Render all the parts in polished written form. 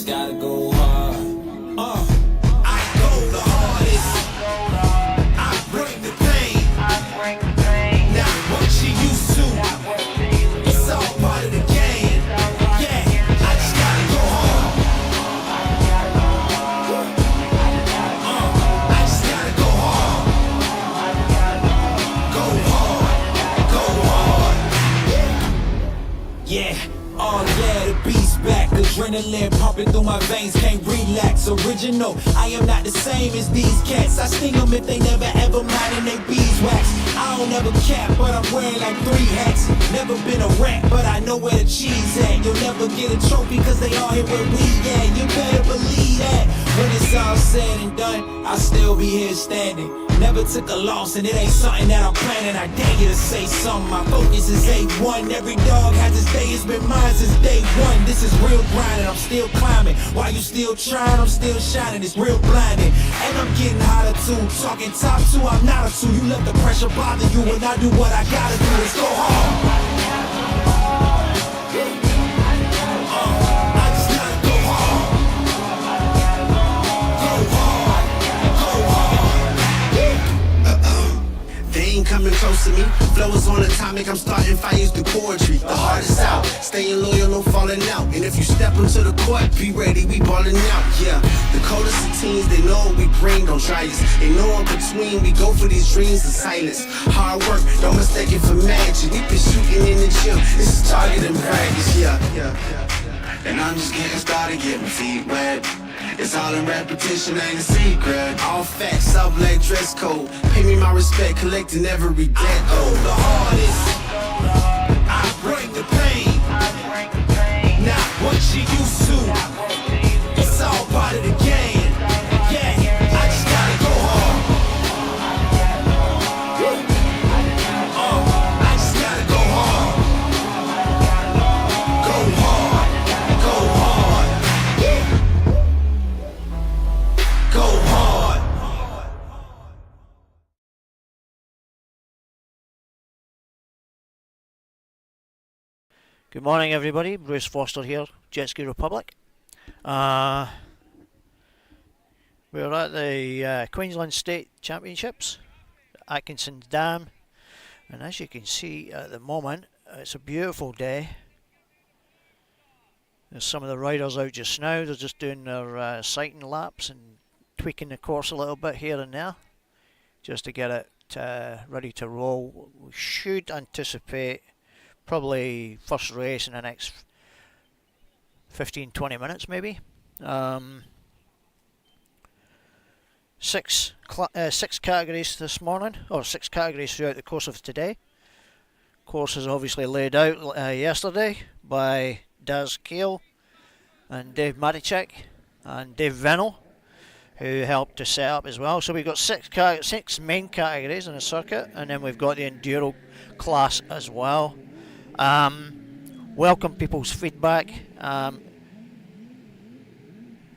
just gotta go hard. I go the hardest. I bring the pain. Not what you used to. It's all part of the game. Yeah, I just gotta go hard. I just gotta go hard. Go hard. Go hard. Yeah. Oh yeah, the beat's back. Adrenaline pumping through my veins, can't relax. Original, I am not the same as these cats. I sting them if they never ever mind and they beeswax. I don't ever cap, but I'm wearing like 3 hats. Never been a rat, but I know where the cheese at. You'll never get a trophy cause they all here where we at. You better believe that. When it's all said and done, I'll still be here standing. Never took a loss and it ain't something that I'm planning. I dare you to say something, my focus is A1. Every dog has his day, it's been mine since day one. This is real grinding, I'm still climbing. While you still trying, I'm still shining. It's real blinding, and I'm getting hotter too. Talking top 2, I'm not a 2. You let the pressure bother you when I do what I gotta do. Let's go hard. Coming close to me, flow is on atomic, I'm starting fires through poetry. The heart is out, staying loyal, no falling out. And if you step into the court, be ready, we ballin' out. Yeah, the coldest of teens, they know what we bring, don't try us. Ain't no in between, we go for these dreams in silence. Hard work, don't mistake it for magic. We been shooting in the gym, this is target and practice. Yeah. And I'm just getting started, getting feet wet. It's all in repetition, ain't a secret. All facts, all black dress code. Pay me my respect, collecting every debt. I go the hardest. I bring the pain. Not what you used to. It's all part of the game. Yeah, I just gotta go hard. I just gotta go hard. Go hard. Go hard. Go hard. Good morning everybody, Bruce Foster here, Jet Ski Republic. We're at the Queensland State Championships, Atkinson Dam, and as you can see at the moment, it's a beautiful day. There's some of the riders out just now, they're just doing their sighting laps and tweaking the course a little bit here and there, just to get it ready to roll. We should anticipate probably first race in the next 15-20 minutes maybe. Six categories this morning, or 6 categories throughout the course of today. Course is obviously laid out yesterday by Daz Kale and Dave Matichek and Dave Venel, who helped to set up as well. So we've got 6 main categories in the circuit, and then we've got the Enduro class as well. Welcome people's feedback.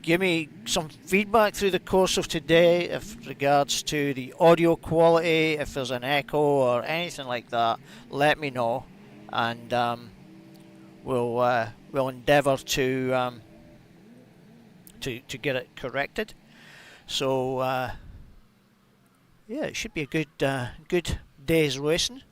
Give me some feedback through the course of today with regards to the audio quality. If there's an echo or anything like that, let me know, and we'll endeavour to get it corrected. So yeah, it should be a good day's racing.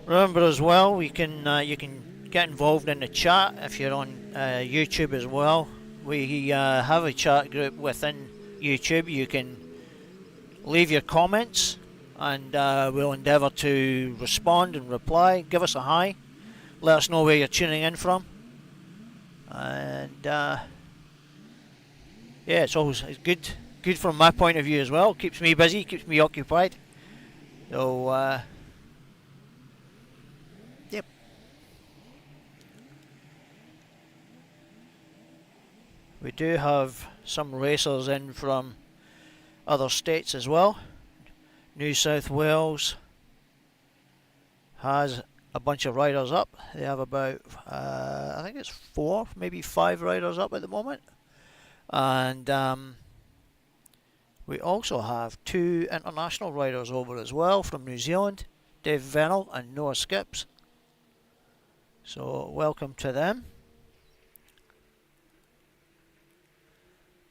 Remember as well, you can get involved in the chat if you're on YouTube as well. We have a chat group within YouTube. You can leave your comments, and we'll endeavour to respond and reply. Give us a hi. Let us know where you're tuning in from. And yeah, it's always good good from my point of view as well. Keeps me busy, keeps me occupied. So, yep. We do have some racers in from other states as well. New South Wales has a bunch of riders up. They have about, I think it's 4, maybe 5 riders up at the moment. And we also have 2 international riders over as well from New Zealand, Dave Vennell and Noah Skips. So welcome to them.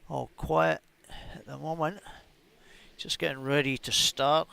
All quiet at the moment. Just getting ready to start.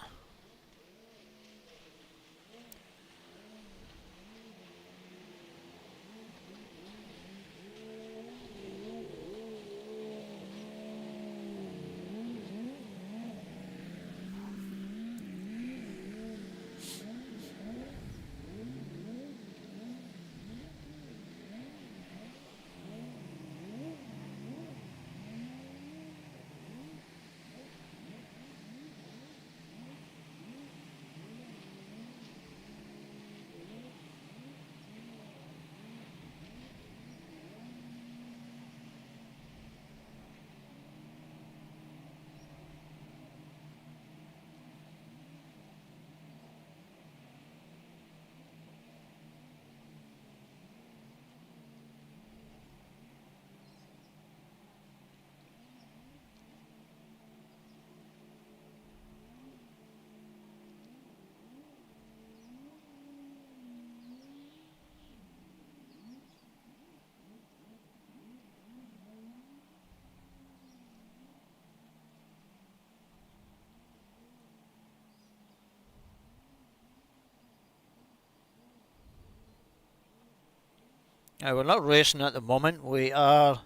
Now we're not racing at the moment, we are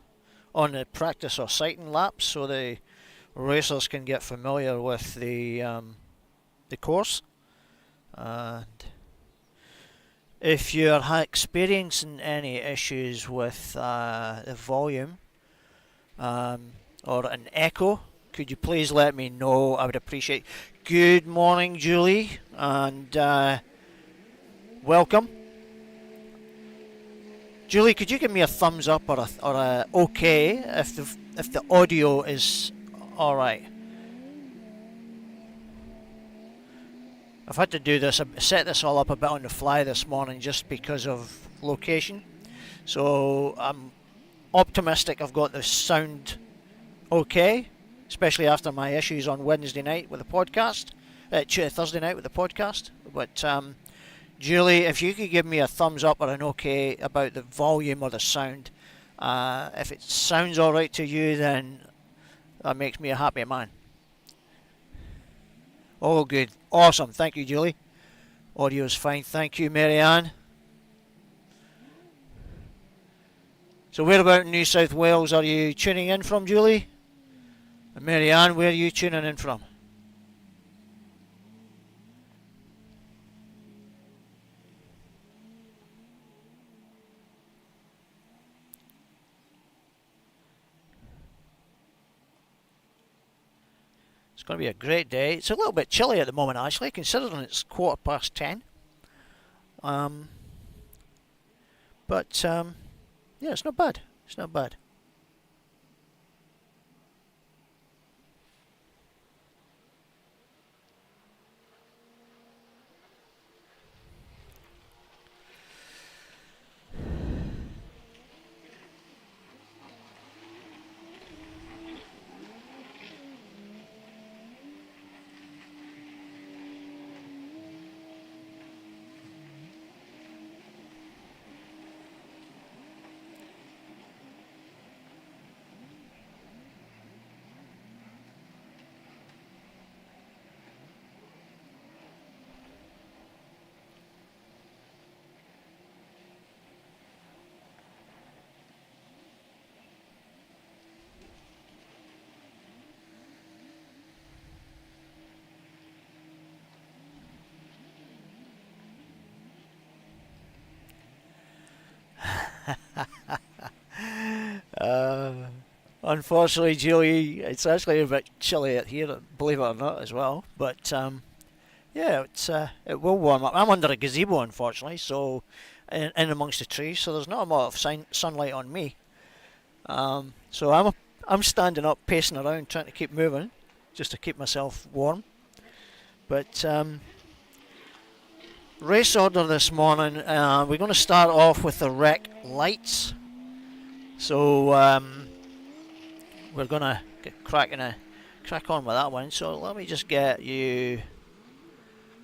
on the practice or sighting laps so the racers can get familiar with the course. And if you're experiencing any issues with the volume or an echo, could you please let me know? I would appreciate. Good morning, Julie, and welcome. Julie, could you give me a thumbs up or a okay if the audio is all right? I've had to do this, set this all up a bit on the fly this morning just because of location. So I'm optimistic I've got the sound okay, especially after my issues on Wednesday night with the podcast, Thursday night with the podcast. But Julie, if you could give me a thumbs up or an okay about the volume or the sound. If it sounds alright to you, then that makes me a happy man. Oh, good. Awesome. Thank you, Julie. Audio's fine. Thank you, Marianne. So where about in New South Wales are you tuning in from, Julie? And Marianne, where are you tuning in from? It's going to be a great day. It's a little bit chilly at the moment, actually, considering it's 10:15. But yeah, it's not bad. It's not bad. Unfortunately, Julie, it's actually a bit chilly out here, believe it or not, as well. But yeah, it will warm up. I'm under a gazebo, unfortunately, so in amongst the trees, so there's not a lot of sunlight on me. So I'm standing up, pacing around, trying to keep moving, just to keep myself warm. But race order this morning, we're going to start off with the rec lights. So we're going to get crack on with that one. So let me just get you.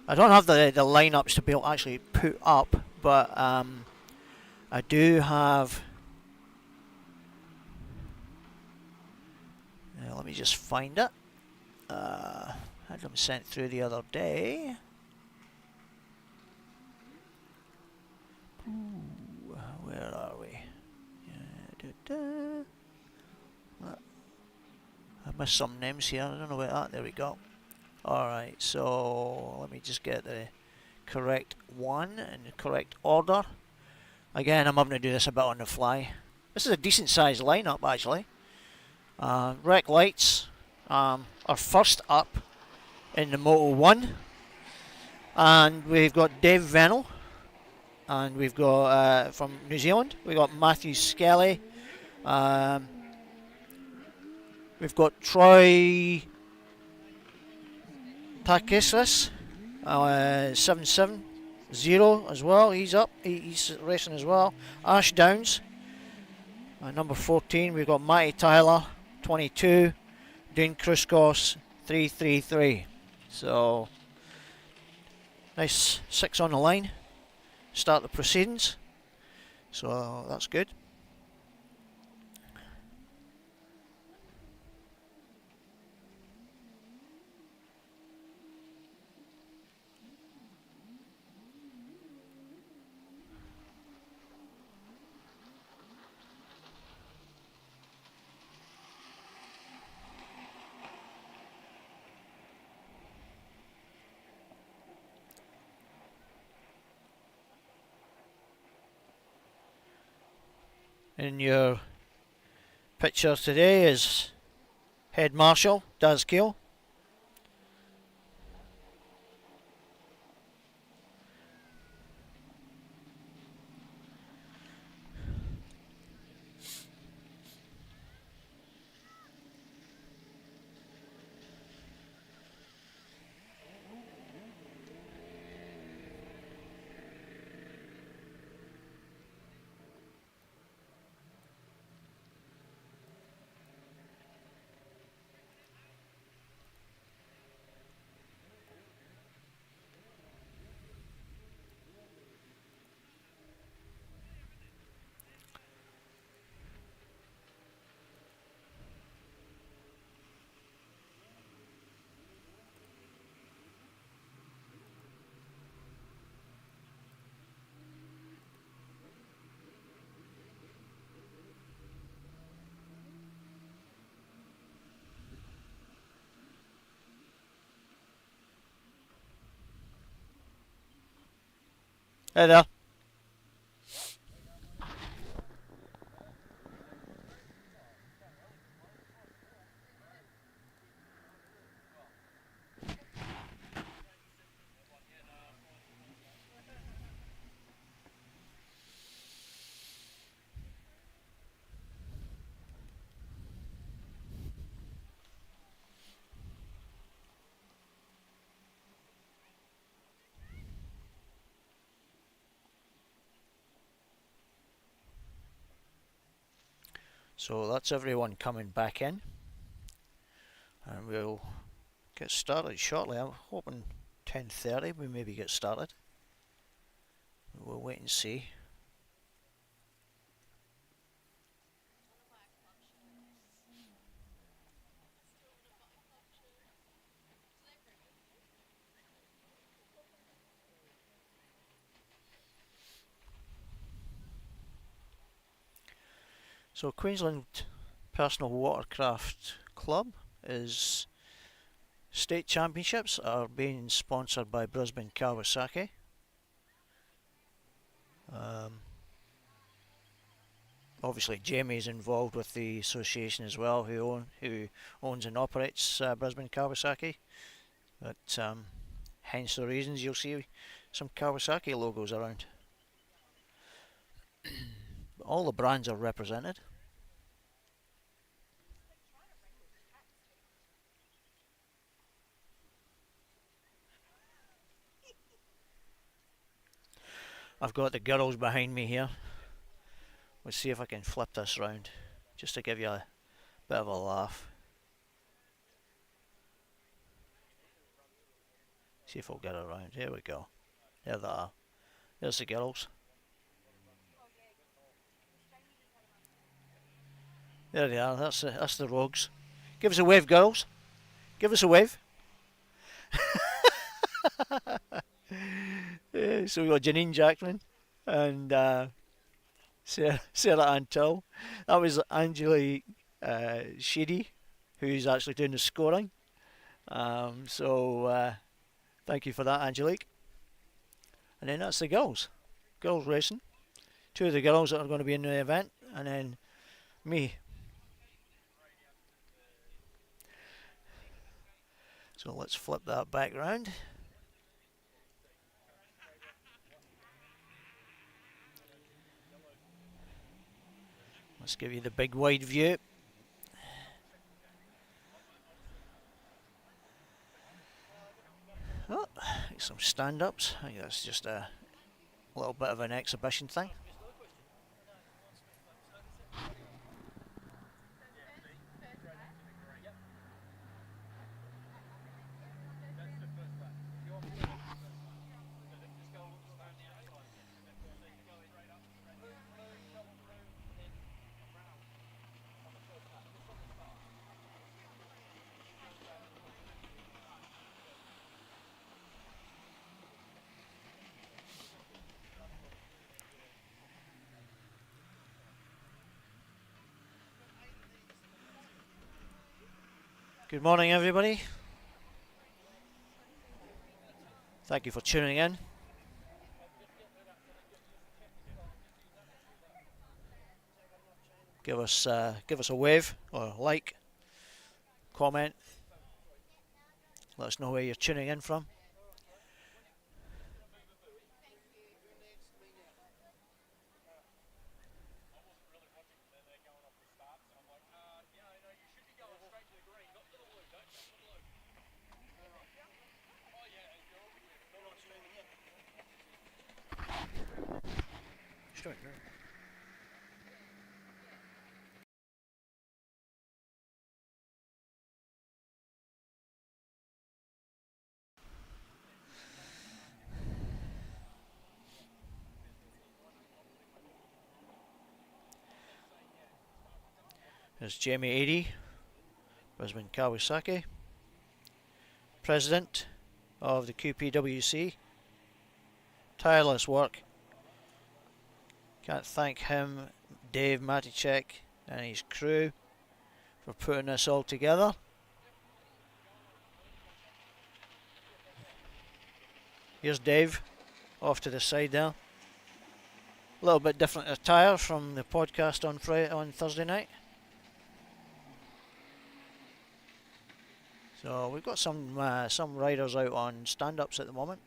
I don't have the lineups to be able to actually put up, but I do have. Let me just find it. Had them sent through the other day. Ooh, where are we? I missed some names here. I don't know where that. There we go. Alright, so let me just get the correct one in the correct order. Again, I'm having to do this a bit on the fly. This is a decent sized lineup, actually. Rec lights are first up in the Moto 1. And we've got Dave Venel. And we've got, from New Zealand, we've got Matthew Skelly. We've got Troy Takislis, 770 as well. He's up, he's racing as well. Ash Downs, number 14. We've got Matty Tyler, 22. Dean Kruskos, 333. So, nice 6 on the line. Start the proceedings. So, that's good. In your picture today is Head Marshal Daz Keel. Hey there. So that's everyone coming back in, and we'll get started shortly. I'm hoping 10:30 we maybe get started. We'll wait and see. So Queensland Personal Watercraft Club is state championships are being sponsored by Brisbane Kawasaki. Obviously, Jamie's involved with the association as well, who owns and operates Brisbane Kawasaki. But hence the reasons you'll see some Kawasaki logos around. All the brands are represented. I've got the girls behind me here. Let's see if I can flip this round, just to give you a bit of a laugh. See if I'll get it around. Here we go. There they are. There's the girls. There they are. That's the Rogues. Give us a wave, girls. Give us a wave. So we got Janine Jacqueline and Sarah Antill. That was Angela Sheedy, who's actually doing the scoring. So thank you for that, Angelique. And then that's the girls racing. Two of the girls that are going to be in the event, and then me. So let's flip that back round. Let's give you the big wide view. Oh, some stand-ups. I think that's just a little bit of an exhibition thing. Good morning, everybody. Thank you for tuning in. Give us a wave or a like, comment. Let us know where you're tuning in from. There's Jamie Eadie, Brisbane Kawasaki, President of the QPWC. Tireless work. Can't thank him, Dave Maticek and his crew for putting this all together. Here's Dave off to the side there. A little bit different attire from the podcast on Thursday night. So we've got some riders out on stand-ups at the moment.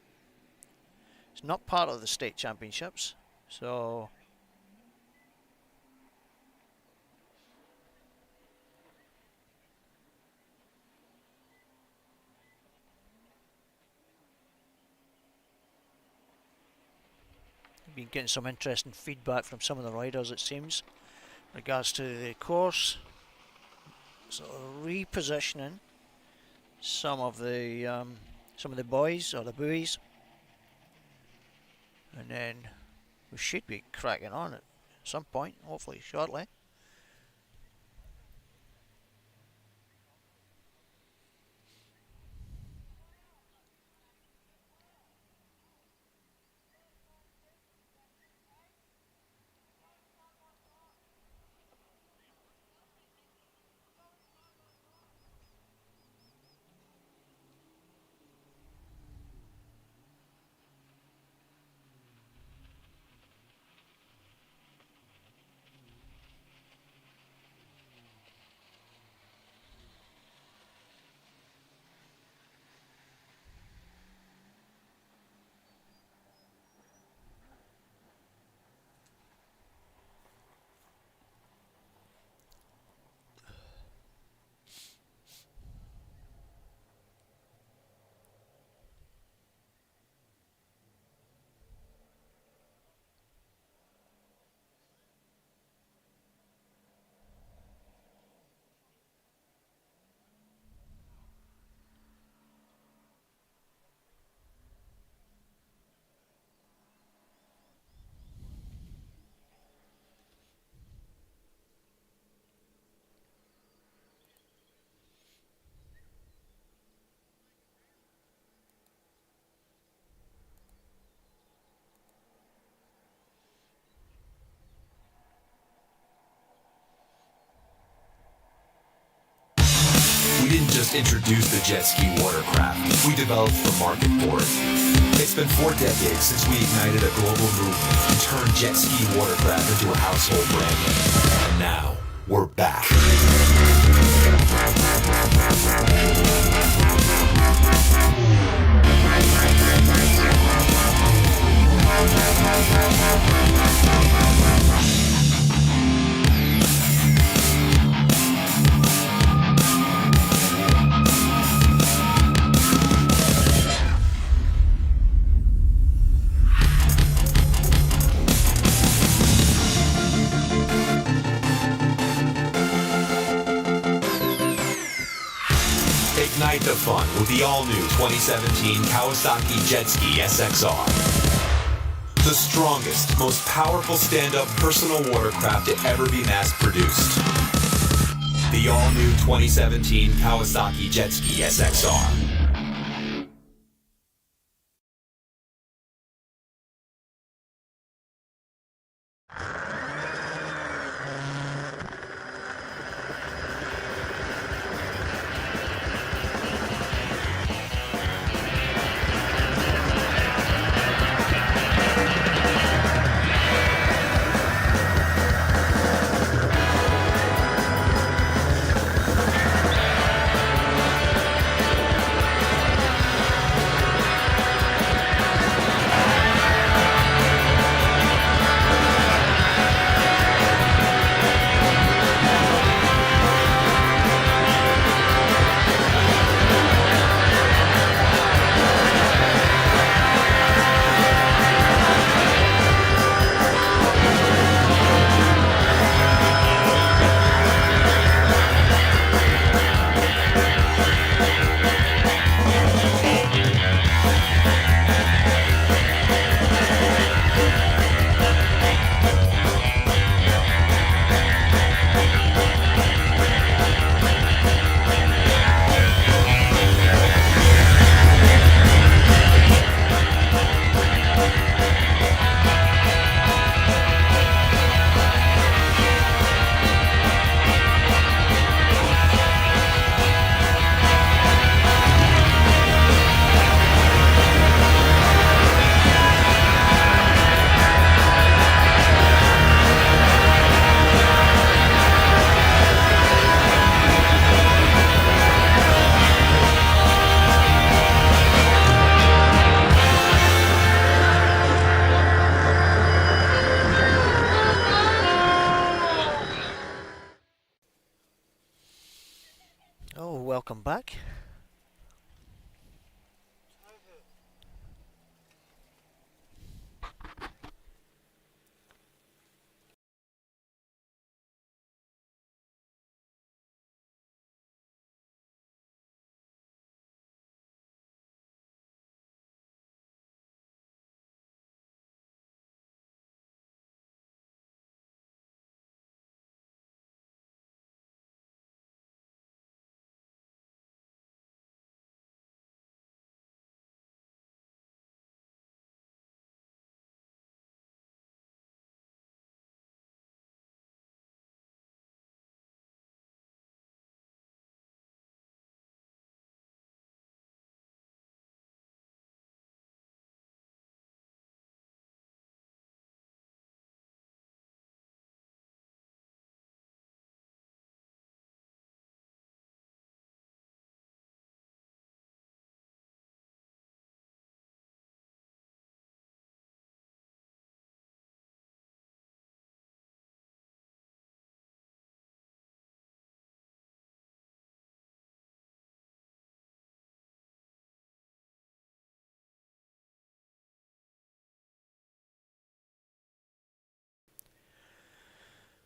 It's not part of the state championships, so we've been getting some interesting feedback from some of the riders, it seems, in regards to the course. So repositioning some of the boys or the buoys, and then we should be cracking on at some point, hopefully shortly. didn't just introduce the jet ski watercraft, we developed the market for it. It's been 4 decades since we ignited a global movement and turned jet ski watercraft into a household brand. And now, we're back. Ignite the fun with the all-new 2017 Kawasaki Jet Ski SXR. The strongest, most powerful stand-up personal watercraft to ever be mass-produced. The all-new 2017 Kawasaki Jet Ski SXR. Welcome back.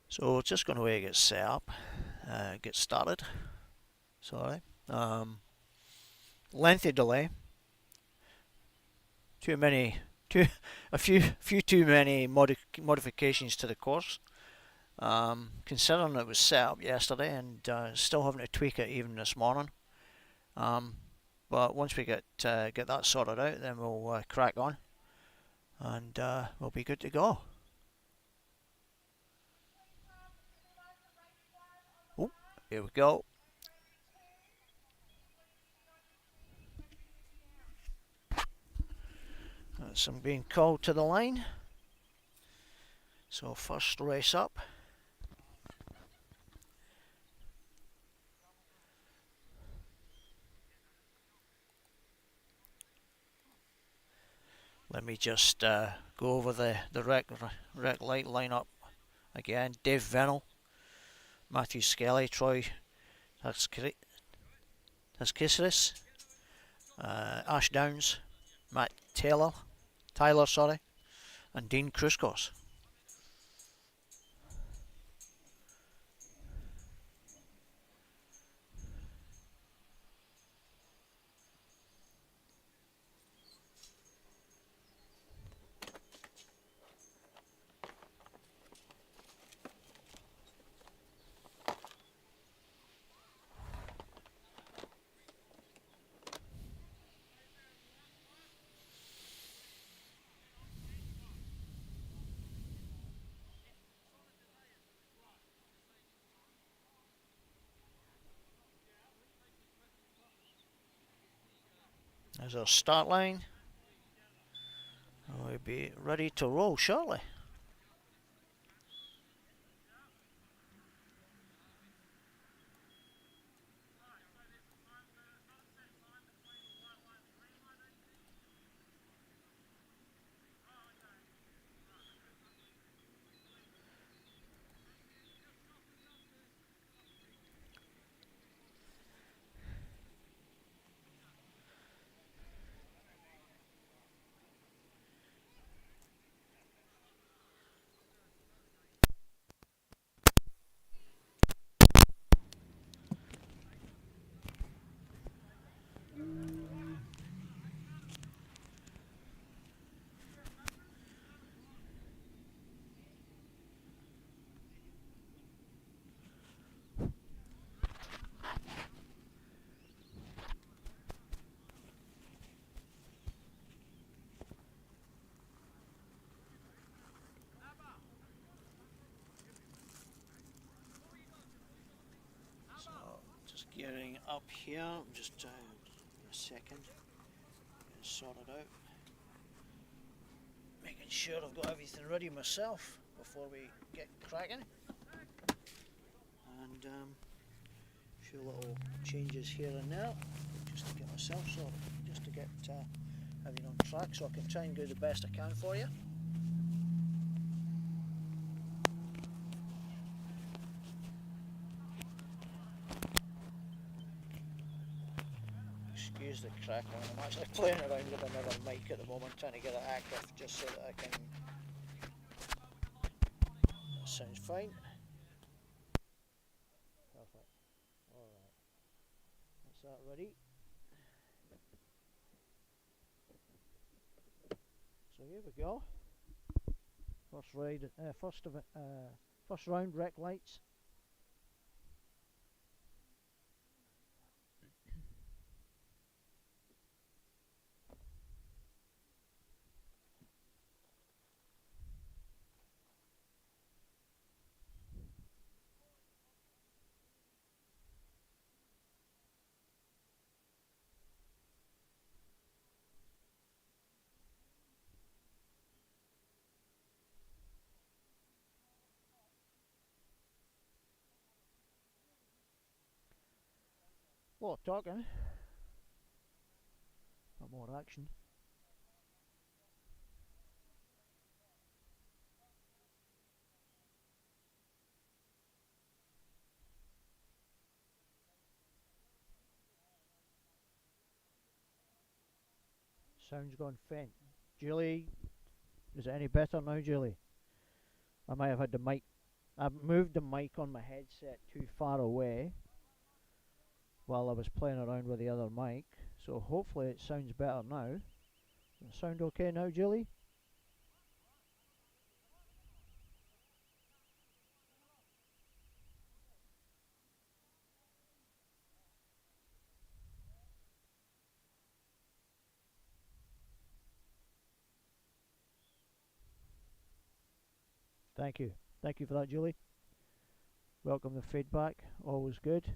So just going to get set up, get started. Sorry. Lengthy delay. A few too many modifications to the course. Considering it was set up yesterday and still having to tweak it even this morning. But once we get that sorted out, then we'll crack on, and we'll be good to go. Oh, here we go. That's him being called to the line. So first race up. Let me just go over the rec light lineup again. Dave Vennell, Matthew Skelly, Troy Haskisris, Ash Downs, Matt Tyler, and Dean Kruskos. There's our start line. We'll be ready to roll shortly. Just gearing up here, just a second, get sorted out. Making sure I've got everything ready myself before we get cracking. And a few little changes here and there, just to get myself sorted, just to get everything on track so I can try and do the best I can for you. Excuse the crackling, I'm actually playing around with another mic at the moment, trying to get it active just so that I can... That sounds fine. Perfect. Alright. That's that ready. So here we go. First round rec lights. A lot of talking, but more action. Sound's gone faint. Julie, is it any better now, Julie? I might have had the mic. I moved the mic on my headset too far away while I was playing around with the other mic, so hopefully it sounds better now. Does it sound okay now, Julie? Thank you. Thank you for that, Julie. Welcome the feedback. Always good.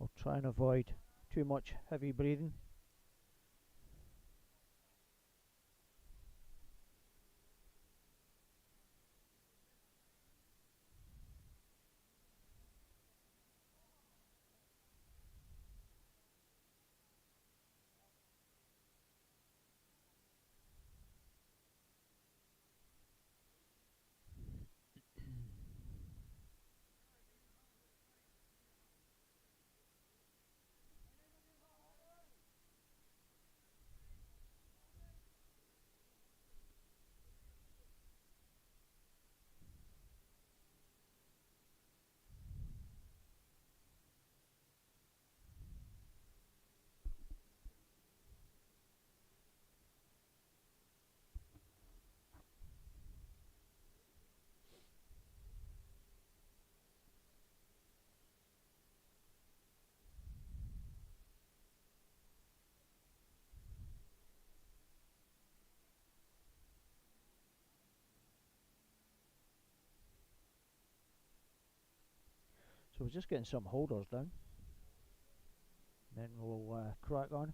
I'll try and avoid too much heavy breathing. So we're just getting some holders down, then we'll crack on.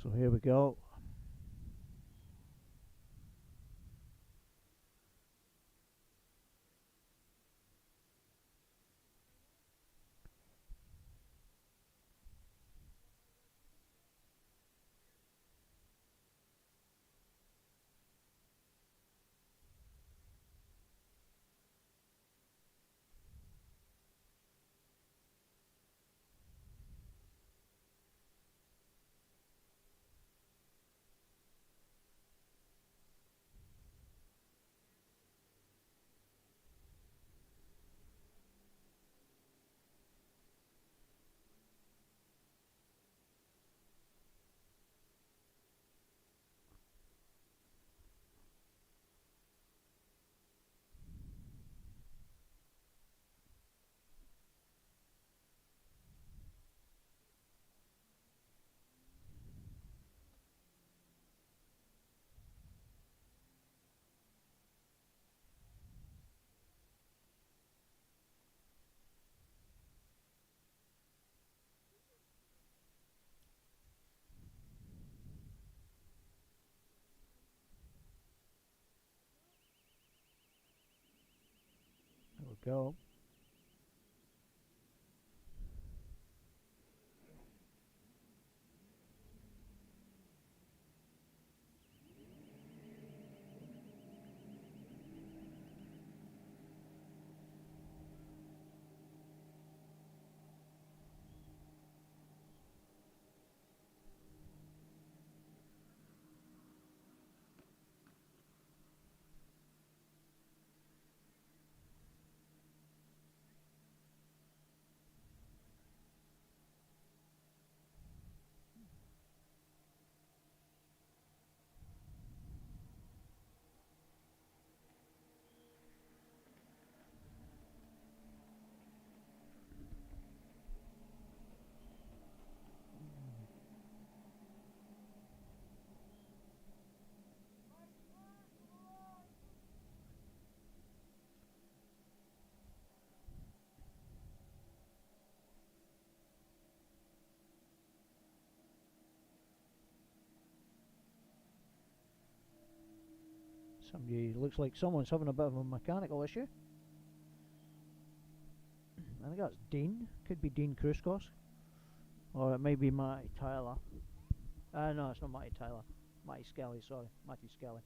So here we go. There we go. Somebody, looks like someone's having a bit of a mechanical issue. I think that's Dean. Could be Dean Kruskos. Or it may be Matty Tyler. No, it's not Matty Tyler. Matty Skelly, sorry. Matty Skelly.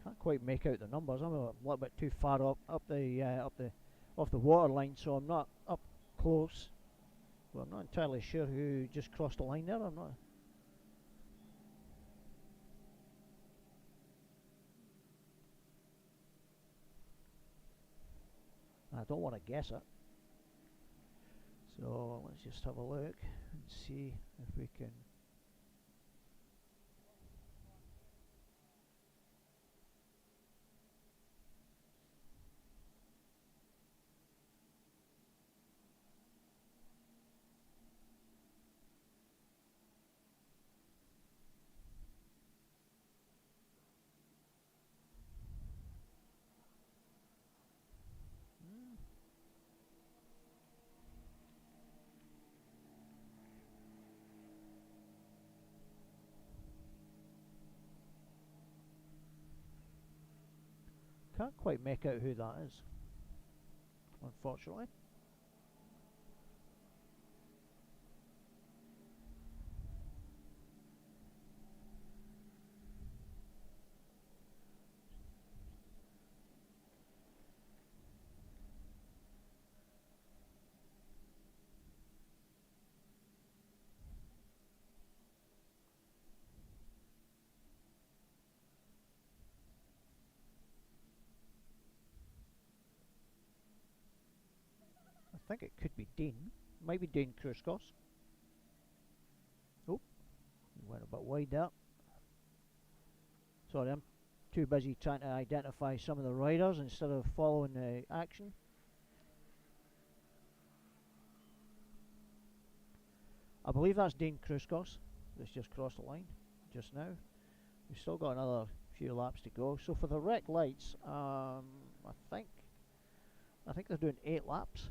Can't quite make out the numbers. I'm a little bit too far off the water line, so I'm not up close. Well, I'm not entirely sure who just crossed the line there. I'm not. I don't want to guess it. So let's just have a look and see if we can. Can't quite make out who that is, unfortunately. think it could be Dean. Might be Dean Kruskos. Oh, went a bit wide there. Sorry, I'm too busy trying to identify some of the riders instead of following the action. I believe that's Dean Kruskos that's just crossed the line just now. We've still got another few laps to go. So for the rec lights, I think they're doing 8 laps.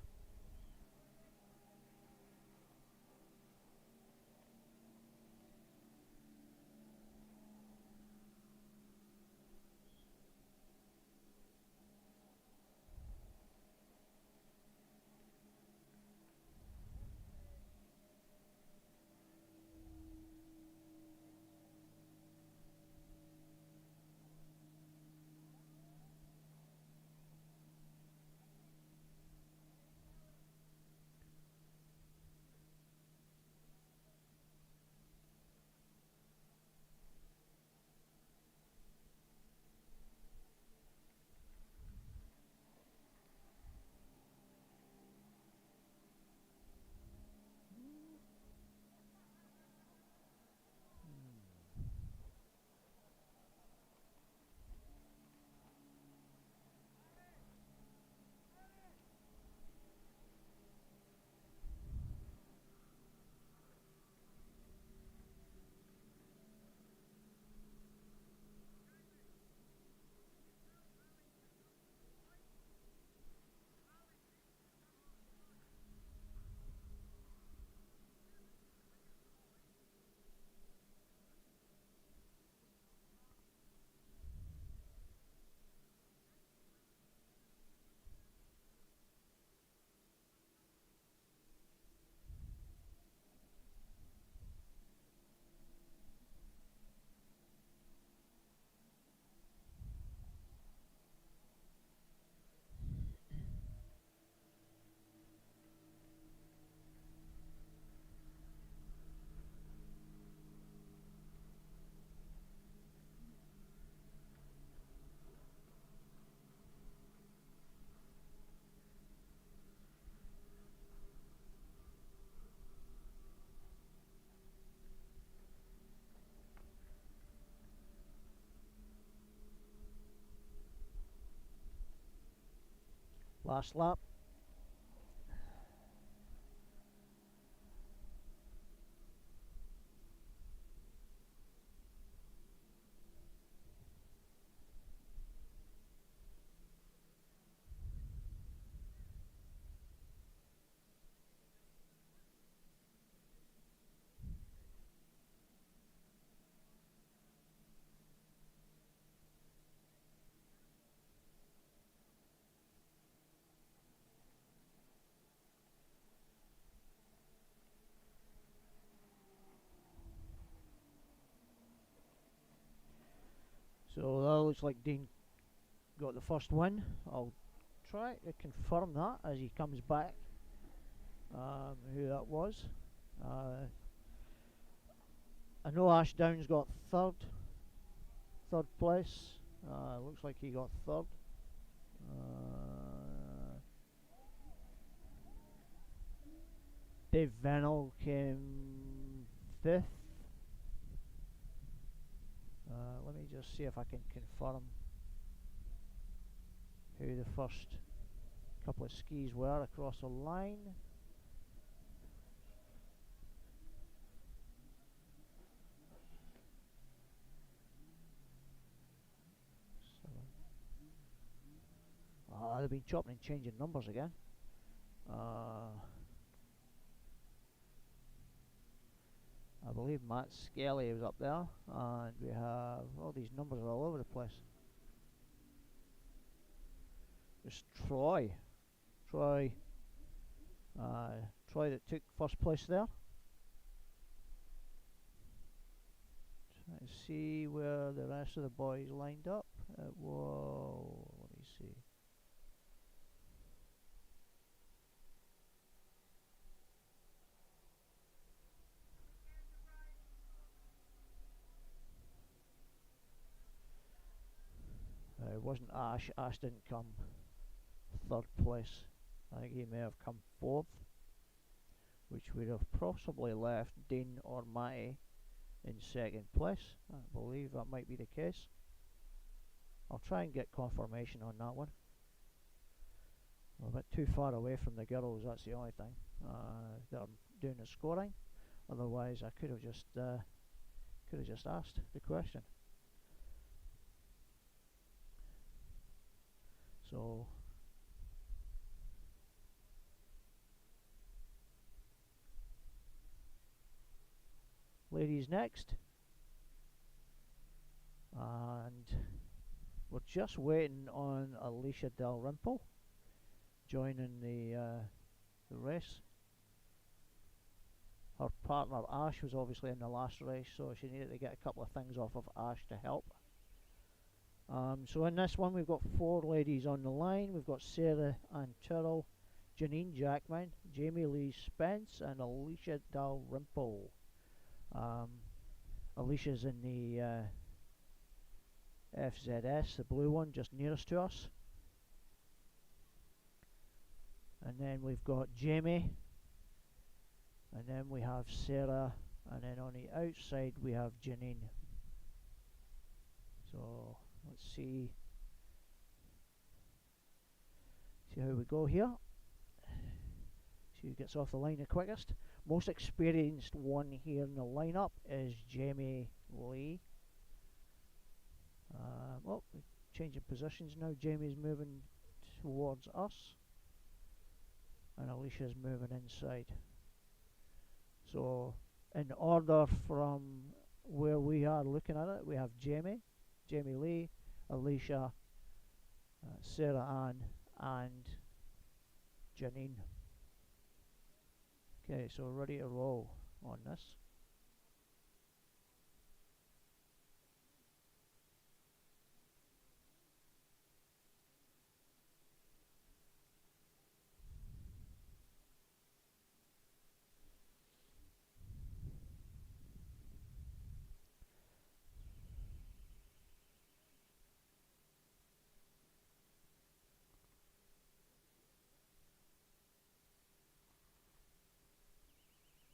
Last lap. So that looks like Dean got the first win. I'll try to confirm that as he comes back, who that was. I know Ashdown's got third place. Looks like he got third. Dave Venel came fifth. Let me just see if I can confirm who the first couple of skis were across the line. They've been chopping and changing numbers again. I believe Matt Skelly was up there, and we have all these numbers are all over the place. There's Troy that took first place there. Trying to see where the rest of the boys lined up. Whoa, let me see. It wasn't Ash. Ash didn't come third place. I think he may have come 4th, which would have possibly left Dean or Matty in 2nd place. I believe that might be the case. I'll try and get confirmation on that one. We're a bit too far away from the girls, that's the only thing. They're doing the scoring. Otherwise I could have just asked the question. So ladies next, and we're just waiting on Alicia Dalrymple joining the race. Her partner Ash was obviously in the last race, so she needed to get a couple of things off of Ash to help. So in this one we've got 4 ladies on the line. We've got Sarah Ann Tyrrell, Janine Jackman, Jamie Lee Spence and Alicia Dalrymple. Alicia's in the FZS, the blue one, just nearest to us. And then we've got Jamie, and then we have Sarah, and then on the outside we have Janine. So let's see how we go here. See who gets off the line the quickest. Most experienced one here in the lineup is Jamie Lee. Well, we're changing positions now. Jamie's moving towards us, and Alicia's moving inside. So in order from where we are looking at it, we have Jamie Lee, Alicia, Sarah Ann and Janine. Okay, so we're ready to roll on this.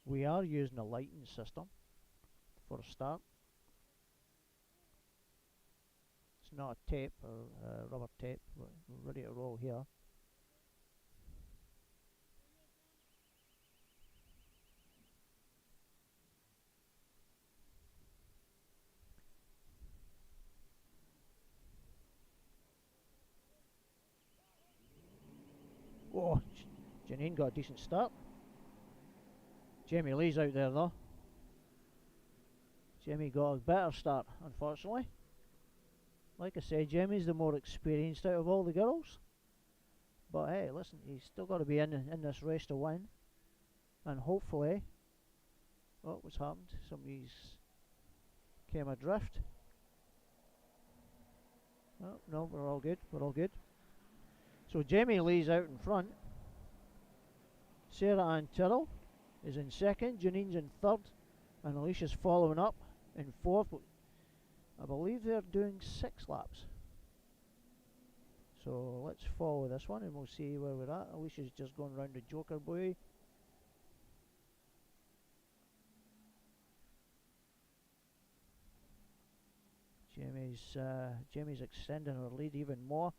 We are using a lighting system for a start. It's not a tape or rubber tape. We're ready to roll here. Oh, Janine got a decent start. Jamie Lee's out there though. Jamie got a better start, unfortunately. Like I said, Jamie's the more experienced out of all the girls. But hey, listen, he's still got to be in this race to win. And hopefully... Oh, what's happened? Somebody's came adrift. Oh, no, we're all good. We're all good. So Jamie Lee's out in front. Sarah Ann Tyrrell is in 2nd, Janine's in 3rd, and Alicia's following up in 4th. I believe they're doing 6 laps. So let's follow this one and we'll see where we're at. Alicia's just going round the Joker buoy. Jamie's extending her lead even more.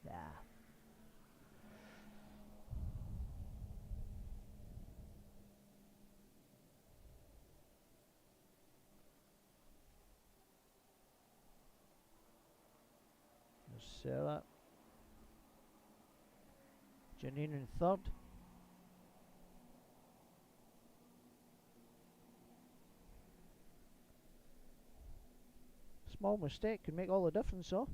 Yeah. There's Sarah. Janine in 3rd. Small mistake can make all the difference though.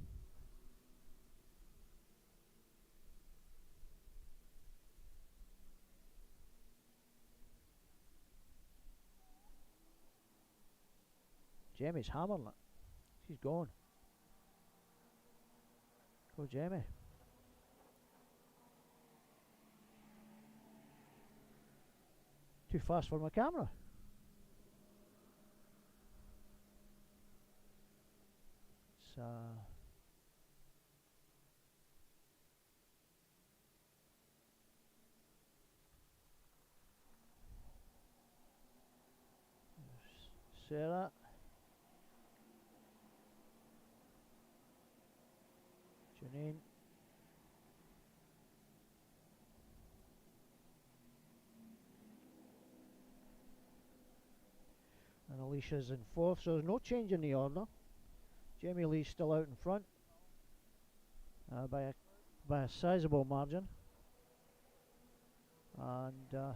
Jamie's hammering it. She's going. Go Jamie. Too fast for my camera. It's Sarah. Janine. And Alicia's in fourth, so there's no change in the order. Jamie Lee's still out in front by a sizable margin. And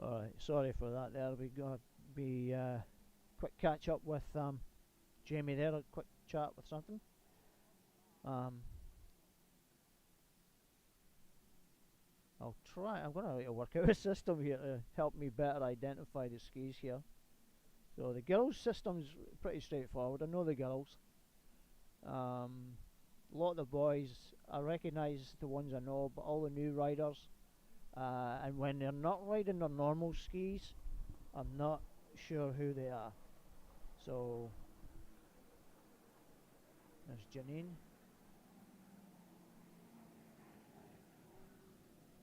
alright, sorry for that there. We're going to be quick catch up with Jamie there, a quick chat with something. I'll try, I'm going to work out a system here to help me better identify the skis here. So the girls' system's pretty straightforward. I know the girls. A lot of the boys, I recognise the ones I know, but all the new riders, and when they're not riding their normal skis, I'm not sure who they are. So there's Janine.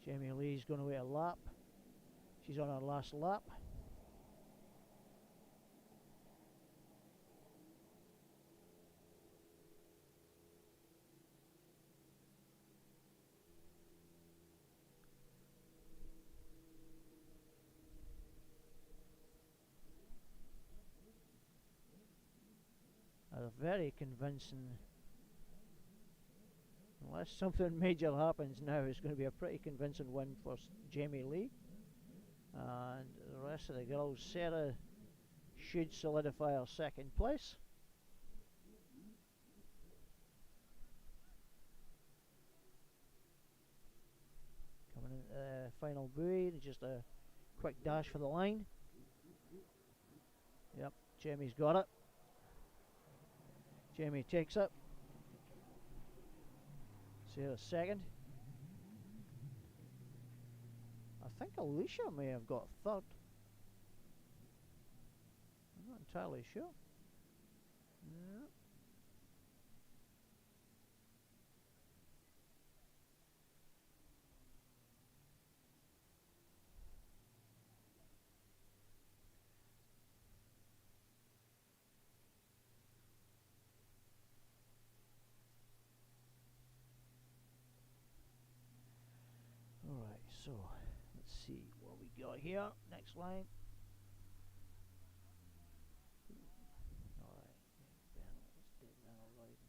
Jamie Lee's going to wait a lap. She's on her last lap. A very convincing, unless something major happens now, it's going to be a pretty convincing win for Jamie Lee. And the rest of the girls, Sarah should solidify her second place. Coming into the final buoy, just a quick dash for the line. Yep, Jamie's got it. Jamie takes it. Sarah's second. I think Alicia may have got third. I'm not entirely sure. Yeah. Alright, so let's see what we got here. Next line. Alright, let's do that right.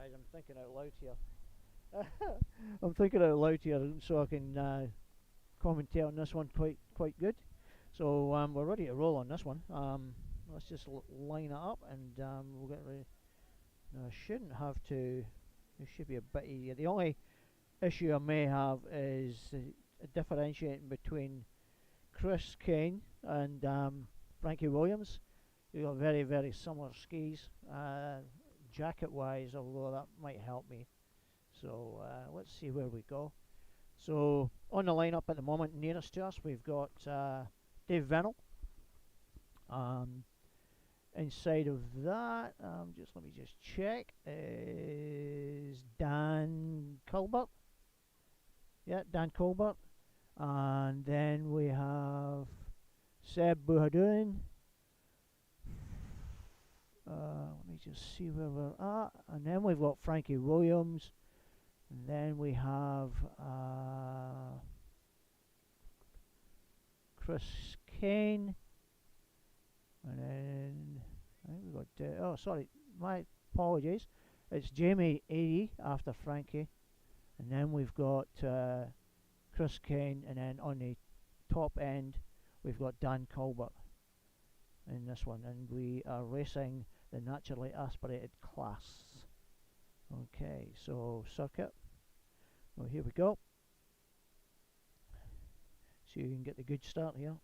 guys, I'm thinking out loud here. I'm thinking out loud here so I can commentate on this one quite good. So we're ready to roll on this one. Let's just line it up and we'll get ready. Now I shouldn't have to. It should be a bit easier. The only issue I may have is differentiating between Chris Kane and Frankie Williams. They've got very similar skis, jacket wise, although that might help me. So let's see where we go. So on the lineup at the moment, nearest to us, we've got Dave Vennell. Inside of that, let me just check, is Dan Colbert. Yeah, Dan Colbert. And then we have Seb Buhadoun. Let me just see where we're at. And then we've got Frankie Williams. And then we have Chris Kane. And then I think we've got oh sorry, my apologies, it's Jamie Airy after Frankie, and then we've got Chris Kane, and then on the top end we've got Dan Colbert in this one, and we are racing the naturally aspirated class. Okay, so circuit, well here we go, so you can get the good start here.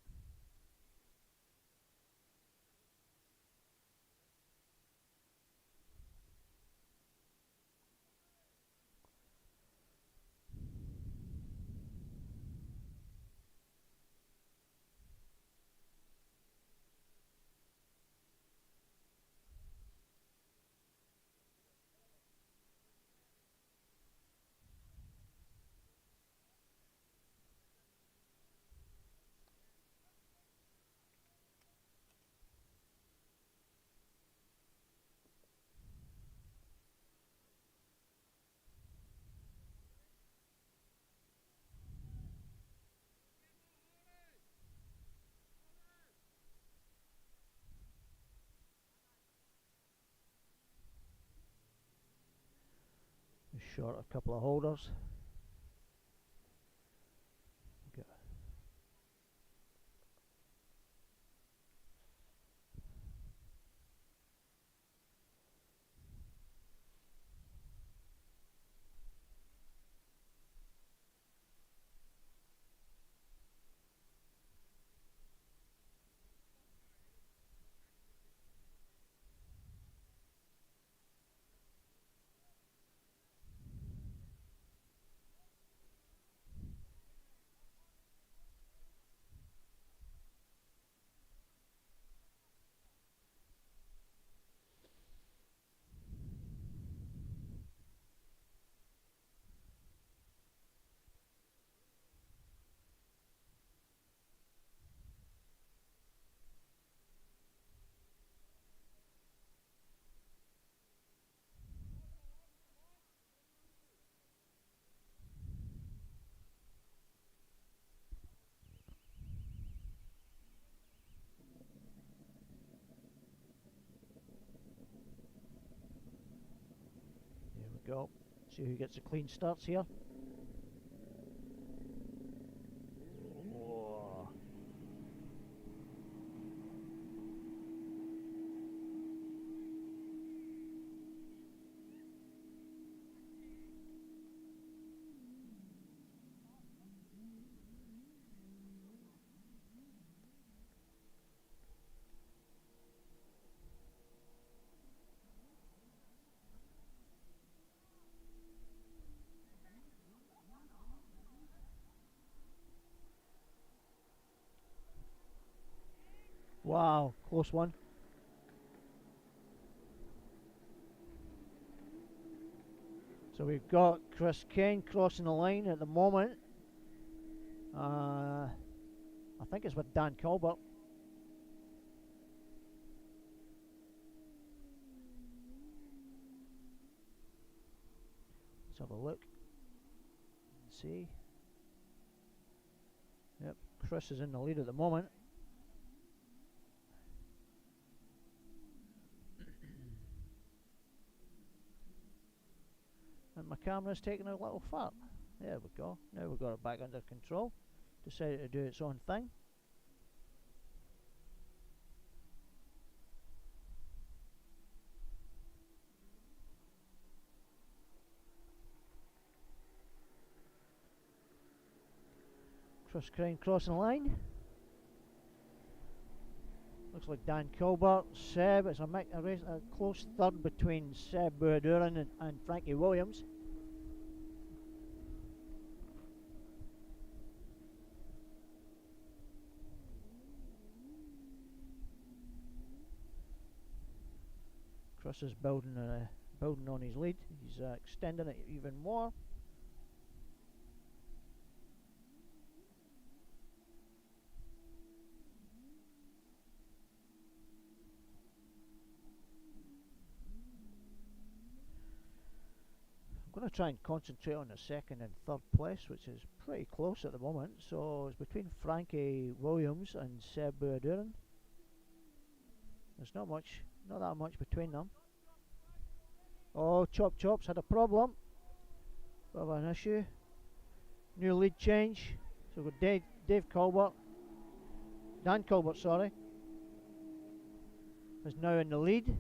Short a couple of holders. Okay. Go. See who gets the clean starts here. Whoa. Wow, close one. So we've got Chris Kane crossing the line at the moment. I think it's with Dan Colbert. Let's have a look and see. Yep, Chris is in the lead at the moment. my camera's taking a little fart. There we go. Now we've got it back under control. Decided to do its own thing. Chris Crane crossing the line. Looks like Dan Colbert, Seb. It's a close third between Seb Buaduran and Frankie Williams. Chris is building on his lead. He's extending it even more. I'm going to try and concentrate on the second and third place, which is pretty close at the moment. So it's between Frankie Williams and Seb Buaduran. There's not that much between them. Oh, Chop Chop's had a problem. Bit of an issue. New lead change. So we've got Dan Colbert, sorry, is now in the lead.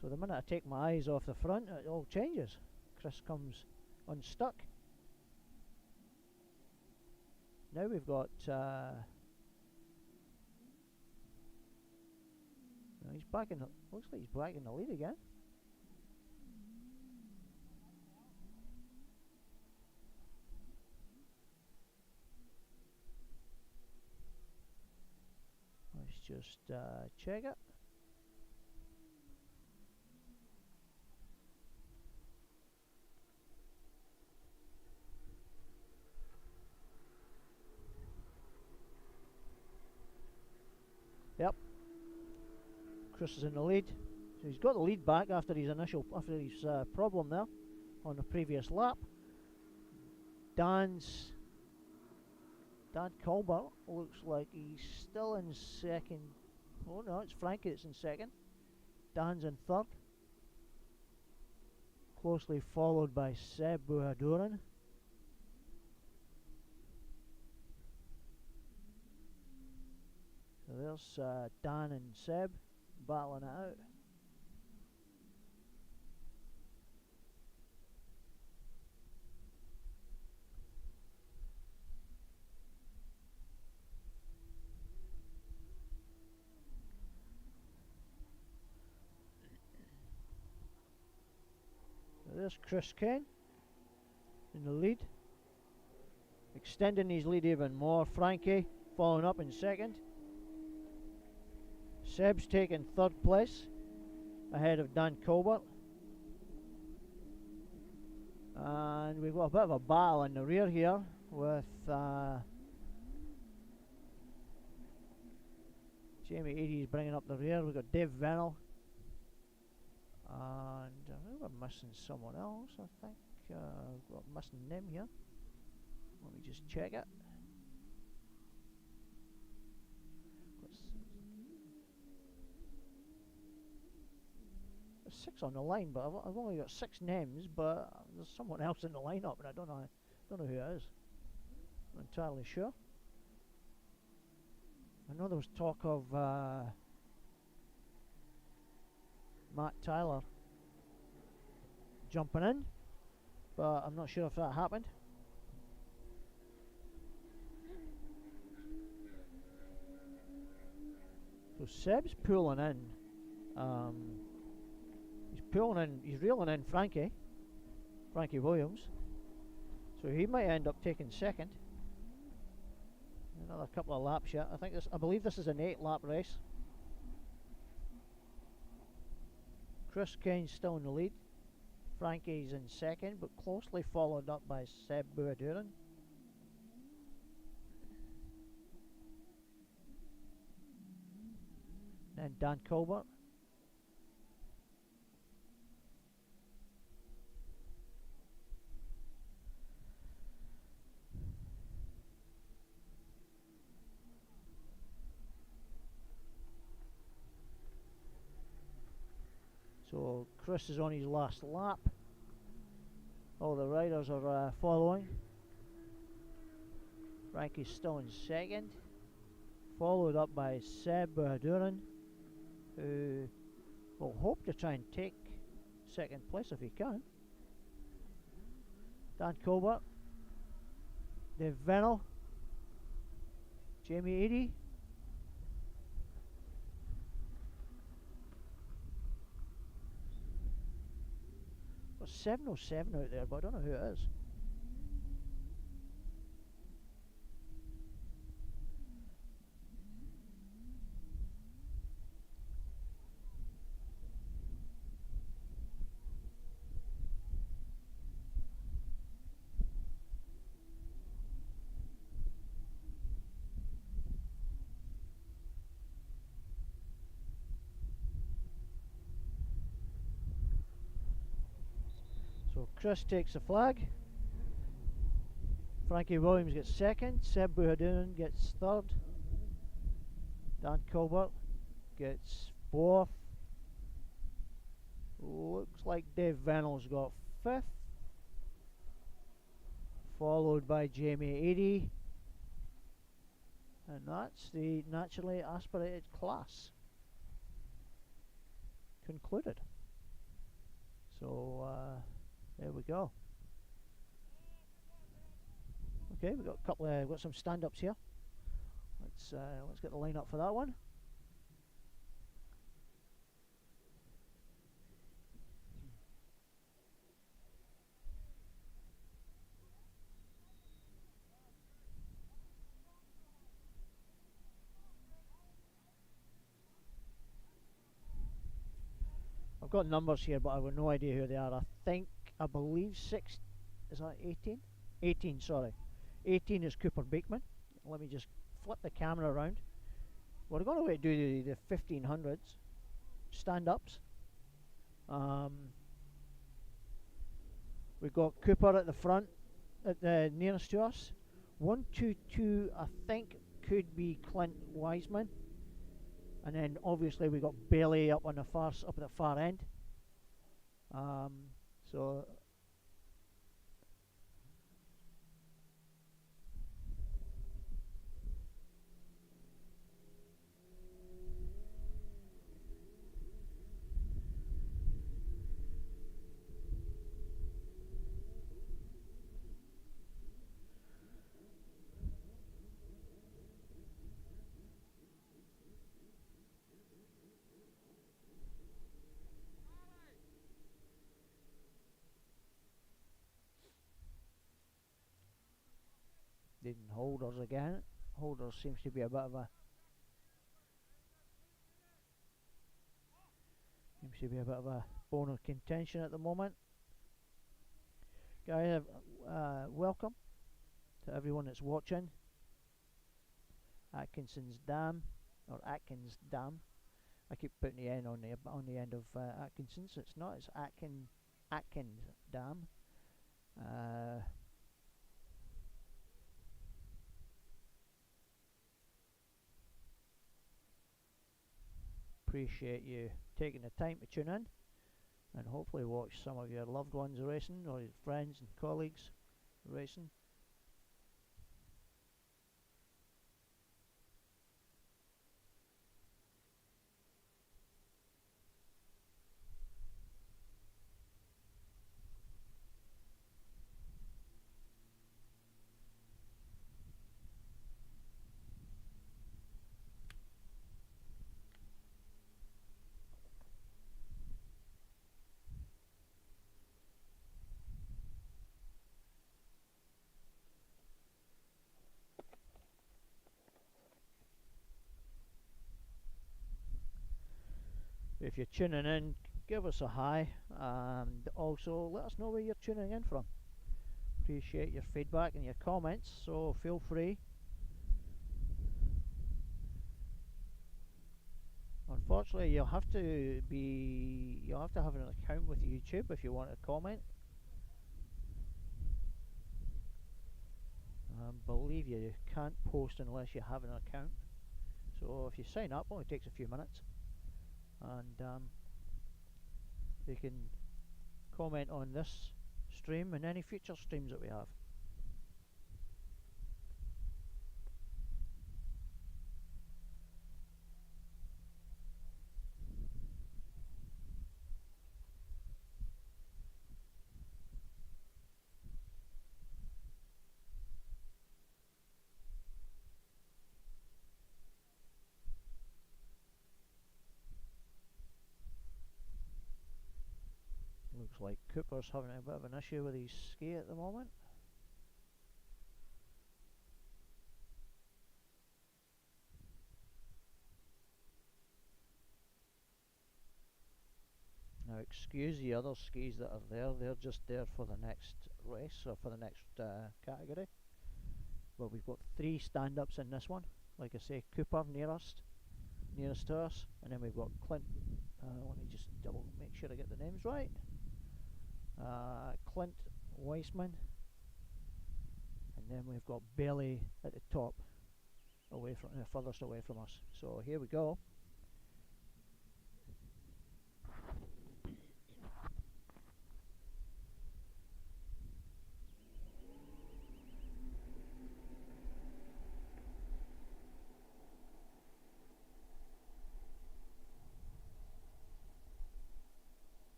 So the minute I take my eyes off the front, it all changes. Chris comes unstuck. Now we've got he's back in the, looks like he's back in the lead again. Let's just check it. Yep, Chris is in the lead. So he's got the lead back after his problem there on the previous lap. Dan Colbert looks like he's still in second. Oh no, it's Frankie that's in second. Dan's in third. Closely followed by Seb Buaduran. So there's Dan and Seb battling it out. So there's Chris Kane in the lead, extending his lead even more. Frankie following up in second. Seb's taking third place ahead of Dan Colbert. And we've got a bit of a battle in the rear here with Jamie Eadie's bringing up the rear. We've got Dave Vennell. And I think we're missing someone else, I think. We're missing them here. Let me just check it. There's 6 on the line, but I've only got 6 names, but there's someone else in the lineup, and I don't know who it is. I'm not entirely sure. I know there was talk of Matt Tyler jumping in, but I'm not sure if that happened. So Seb's pulling in. He's reeling in Frankie Williams. So he might end up taking second. Another couple of laps yet. I believe this is an 8-lap race. Chris Kane's still in the lead. Frankie's in second, but closely followed up by Seb Buaduran. Then Dan Colbert. Chris is on his last lap. All the riders are following. Frankie's still in second, followed up by Seb Buhaduran, who will hope to try and take second place if he can. Dan Colbert, Dave Vennell, Jamie Eadie, there's 707 out there, but I don't know who it is. So Chris takes the flag, Frankie Williams gets second, Seb Buhaduran gets third, Dan Colbert gets fourth, looks like Dave Vennell's got fifth, followed by Jamie Eadie, and that's the naturally aspirated class concluded. So there we go. Okay, we've got a couple of, got some stand-ups here. Let's get the line up for that one. I've got numbers here, but I've got no idea who they are. I believe 6, is that 18? 18, sorry. 18 is Cooper Beekman. Let me just flip the camera around. We're going to do the 1500s stand-ups. We've got Cooper at the front, at the nearest to us. 122, I think, could be Clint Wiseman. And then obviously we got Bailey up on the up at the far end. So didn't Holders again. Holders seems to be a bit of a bone of contention at the moment. Guys, welcome to everyone that's watching. Atkinson's Dam, or Atkins Dam. I keep putting the N on the end of Atkinson, so it's not. It's Atkins Dam. Appreciate you taking the time to tune in and hopefully watch some of your loved ones racing or your friends and colleagues racing. If you're tuning in, give us a hi, and also let us know where you're tuning in from. Appreciate your feedback and your comments, so feel free. Unfortunately, you'll have to have an account with YouTube if you want to comment. I believe you can't post unless you have an account. So if you sign up, it only takes a few minutes. And they can comment on this stream and any future streams that we have. Looks like Cooper's having a bit of an issue with his ski at the moment. Now excuse the other skis that are there, they're just there for the next race or for the next category. But we've got 3 stand-ups in this one. Like I say, Cooper nearest to us, and then we've got Clint. Let me just double make sure I get the names right. Clint Weissman, and then we've got Bailey at the top, away from furthest away from us. So here we go.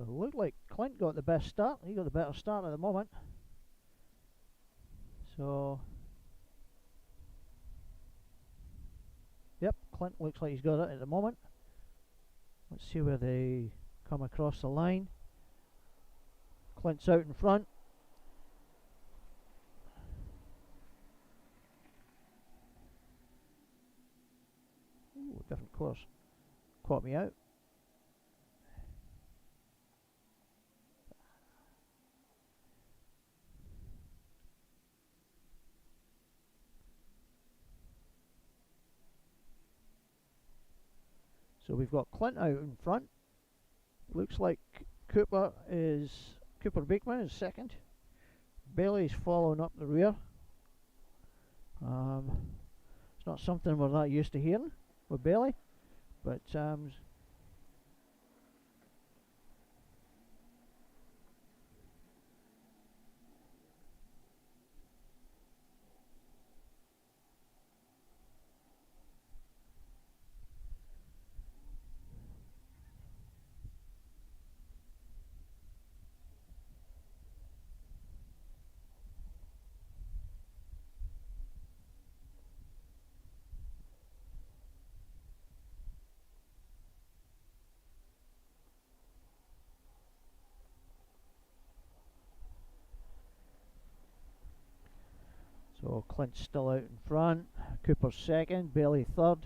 Looked like Clint got the best start. He got the better start at the moment. So, yep, Clint looks like he's got it at the moment. Let's see where they come across the line. Clint's out in front. Ooh, different course. Caught me out. So we've got Clint out in front. Looks like Cooper Beekman is second. Bailey's following up the rear. It's not something we're not used to hearing with Bailey, but so Clint's still out in front. Cooper's second. Bailey third.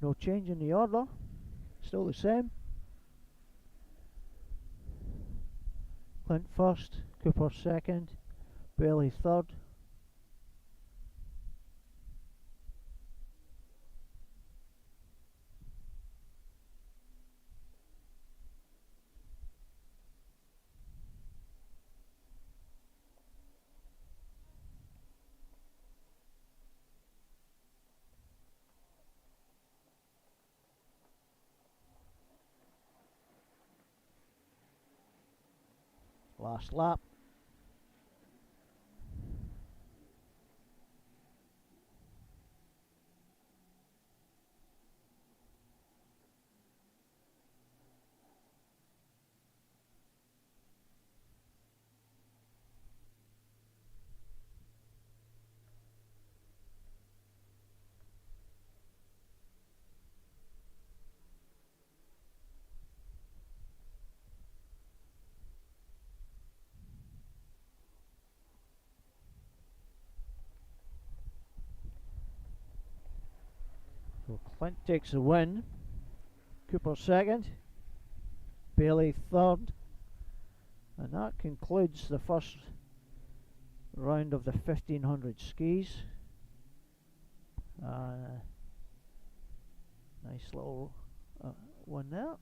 No change in the order, still the same. Clint first, Cooper second, Bailey third. Last lap. Clint takes the win. Cooper second. Bailey third. And that concludes the first round of the 1500 skis. Nice little one there.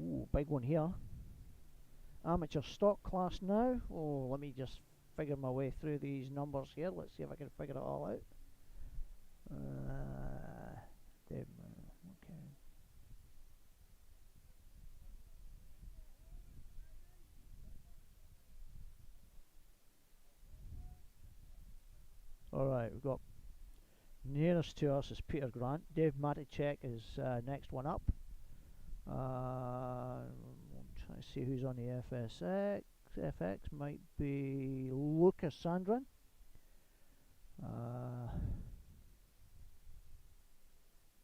Ooh, big one here. Amateur stock class now. Oh, let me just figure my way through these numbers here. Let's see if I can figure it all out. Okay. Alright, we've got nearest to us is Peter Grant. Dave Matichek is next one up. Try to see who's on the FSX. FX might be Lucas Sandrin.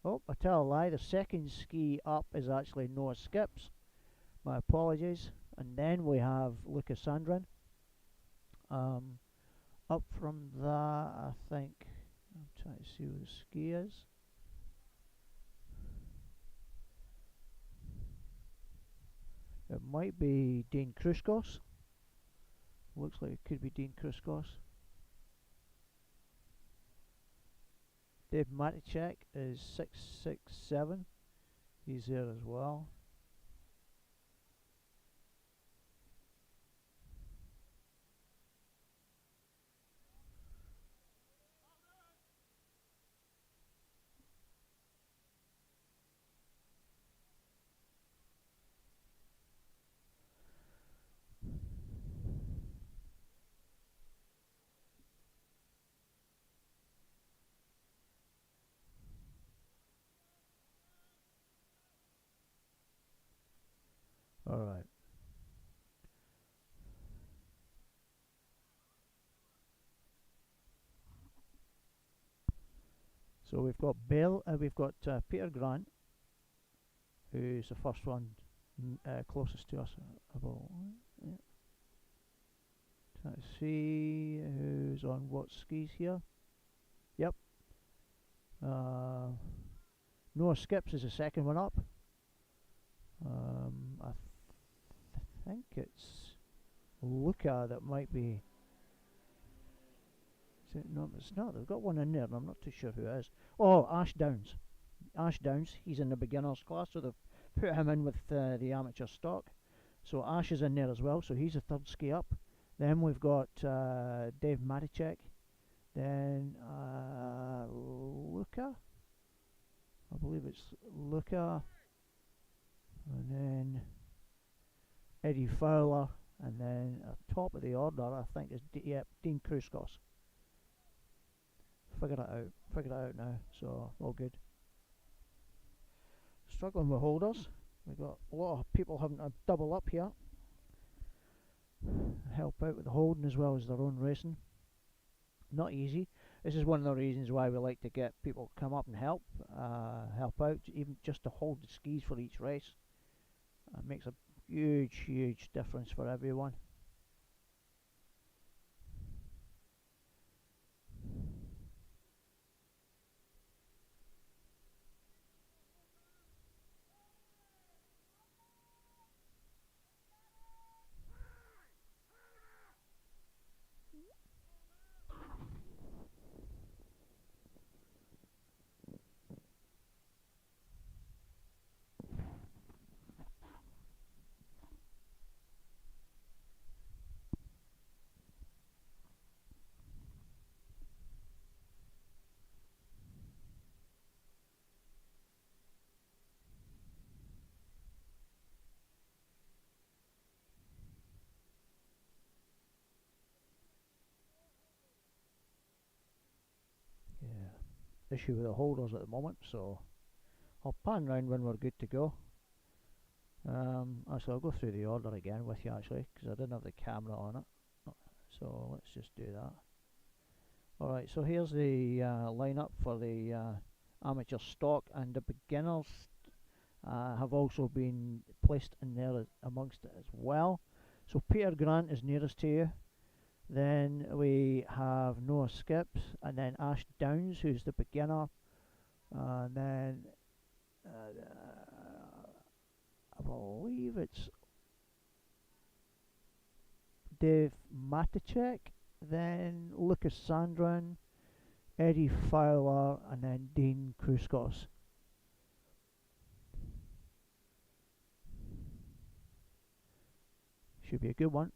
Oh, I tell a lie. The second ski up is actually Noah Skips. My apologies. And then we have Lucas Sandrin. Up from that, I think. I'm trying to see who the ski is. It might be Dean Kruskos. Looks like it could be Dean Kruskos. Dave Matichek is 667. He's there as well. Alright. So we've got Peter Grant, who's the first one closest to us. Yeah. Try to see who's on what skis here. Yep. Noah Skips is the second one up. I think it's Luca that might be. Is it? No, it's not. They've got one in there, and I'm not too sure who it is. Oh, Ash Downs. Ash Downs. He's in the beginners class, so they've put him in with the amateur stock. So Ash is in there as well. So he's a third ski up. Then we've got Dave Matichek. Then Luca. I believe it's Luca. And then Eddie Fowler, and then at top of the order I think is Dean Kruskos. Figured it out now, so all good. Struggling with holders. We've got a lot of people having to double up here, help out with the holding as well as their own racing. Not easy. This is one of the reasons why we like to get people to come up and help out, even just to hold the skis for each race. It makes a huge difference for everyone. Issue with the holders at the moment, so I'll pan round when we're good to go. Actually, I'll go through the order again with you actually, because I didn't have the camera on it, so let's just do that. Alright, so here's the lineup for the amateur stock, and the beginners have also been placed in there amongst it as well. So Peter Grant is nearest to you. Then we have Noah Skips, and then Ash Downs, who's the beginner. And then I believe it's Dave Maticek, then Lucas Sandrin, Eddie Fowler, and then Dean Kruskos. Should be a good one.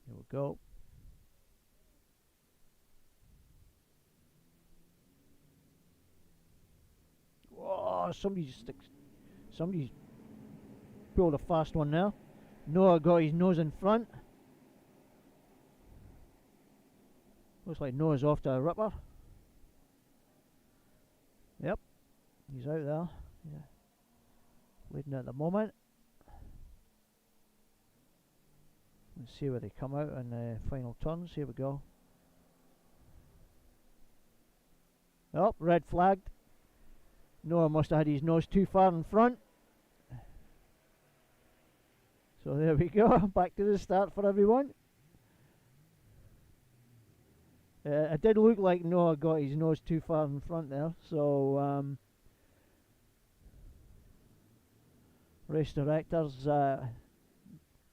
Here we go. Oh, somebody's pulled a fast one now. Noah got his nose in front. Looks like Noah's off to a ripper. Yep, he's out there. Yeah. Leading at the moment. Let's see where they come out in the final turns. Here we go. Oh, red flagged. Noah must have had his nose too far in front. So there we go. Back to the start for everyone. It did look like Noah got his nose too far in front there. So race directors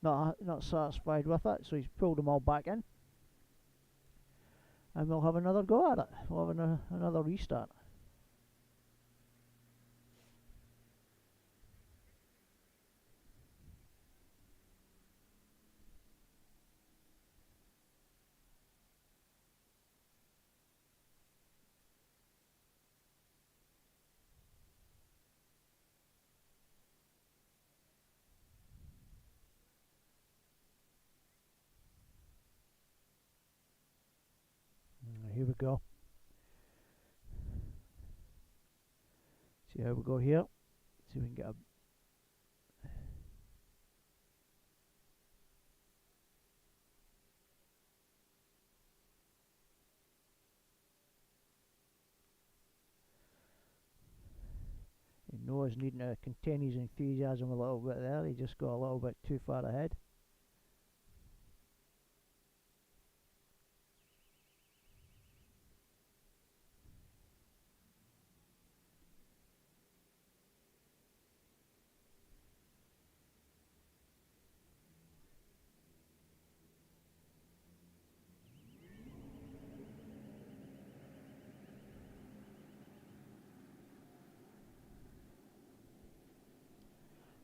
not satisfied with it, so he's pulled them all back in, and we'll have another go at it. We'll have another restart. Here we go. See how we go here. See if we can get a Noah's needing to contain his enthusiasm a little bit there. He just got a little bit too far ahead.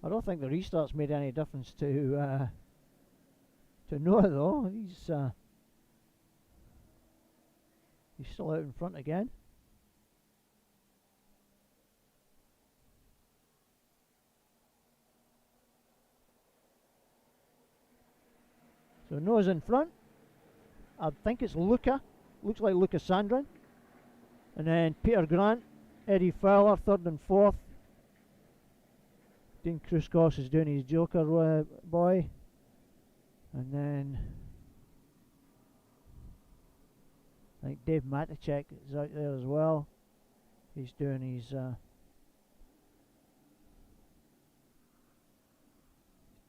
I don't think the restart's made any difference to Noah though. He's still out in front again. So Noah's in front. I think it's Luca. Looks like Lucas Sandrin. And then Peter Grant, Eddie Fowler, third and fourth. Dean Kruskos is doing his Joker boy. And then I think Dave Maticek is out there as well. He's doing his down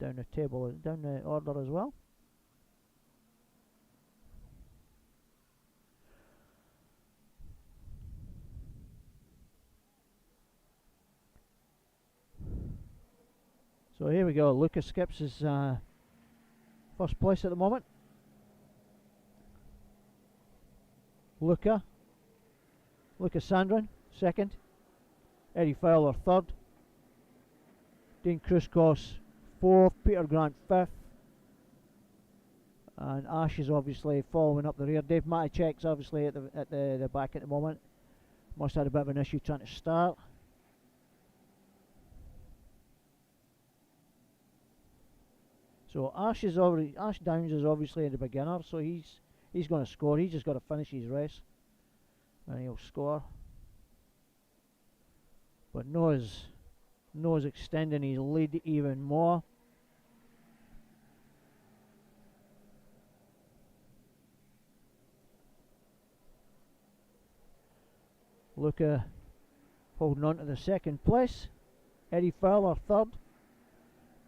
the table, down the order as well. So here we go. Lucas Skips is first place at the moment. Lucas Sandrin second. Eddie Fowler third. Dean Kruskos fourth. Peter Grant fifth. And Ash is obviously following up the rear. Dave Maticek's obviously at the back at the moment. Must have had a bit of an issue trying to start. So Ash Downs is obviously the beginner, so he's going to score. He's just got to finish his race, and he'll score. But Noah's extending his lead even more. Luca holding on to the second place. Eddie Fowler third.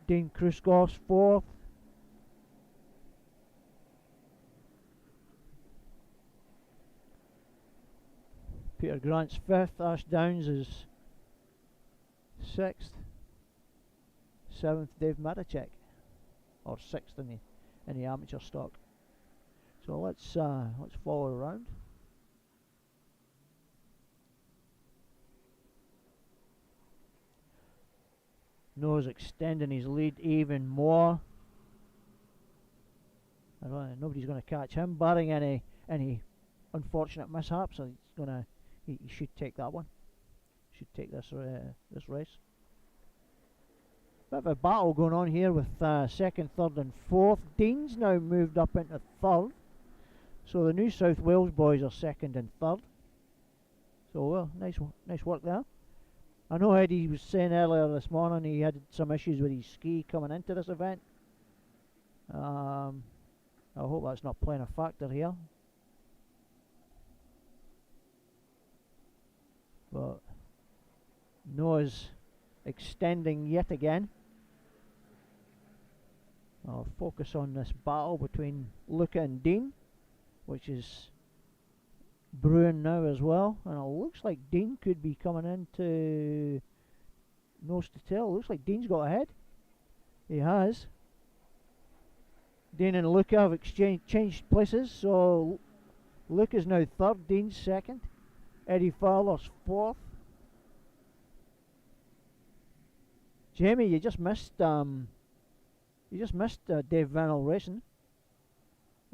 Dean Kruskos fourth. Peter Grant's fifth. Ash Downs is sixth. Seventh, Dave Matacek, or sixth in the amateur stock. So let's follow around. Noah's extending his lead even more. I don't know, nobody's going to catch him, barring any unfortunate mishaps. So he should take that one. Should take this race. Bit of a battle going on here with second, third, and fourth. Dean's now moved up into third, so the New South Wales boys are second and third. So well, nice work there. I know Eddie was saying earlier this morning he had some issues with his ski coming into this event. I hope that's not playing a factor here. But Noah's extending yet again. I'll focus on this battle between Luca and Dean, which is brewing now as well, and it looks like Dean could be coming into nose to tail. Looks like Dean's got ahead. He has. Dean and Luca have changed places, so Luca's now third, Dean's second, Eddie Fowler's fourth. Jamie, you just missed Dave Vennell racing.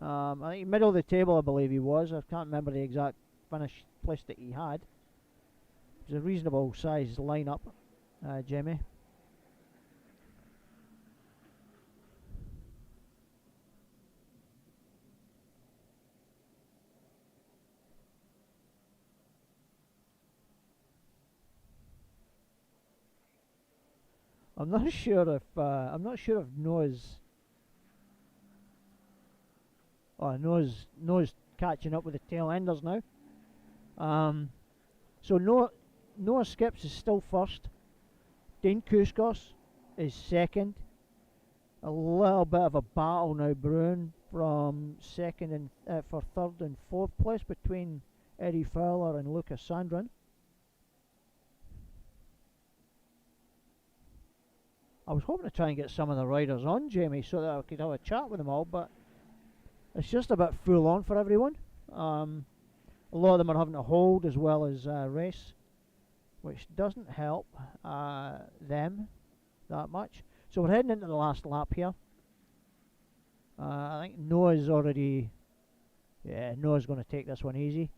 I think middle of the table, I believe he was. I can't remember the exact finish place that he had. It was a reasonable size lineup, Jamie. I'm not sure if Noah's catching up with the tail enders now. So Noah Skips is still first. Dean Kuskos is second. A little bit of a battle now brewing from second and for third and fourth place between Eddie Fowler and Lucas Sandrin. I was hoping to try and get some of the riders on, Jamie, so that I could have a chat with them all, but it's just a bit full on for everyone. A lot of them are having to hold as well as race, which doesn't help them that much. So we're heading into the last lap here. I think Noah's already... Yeah, Noah's going to take this one easy.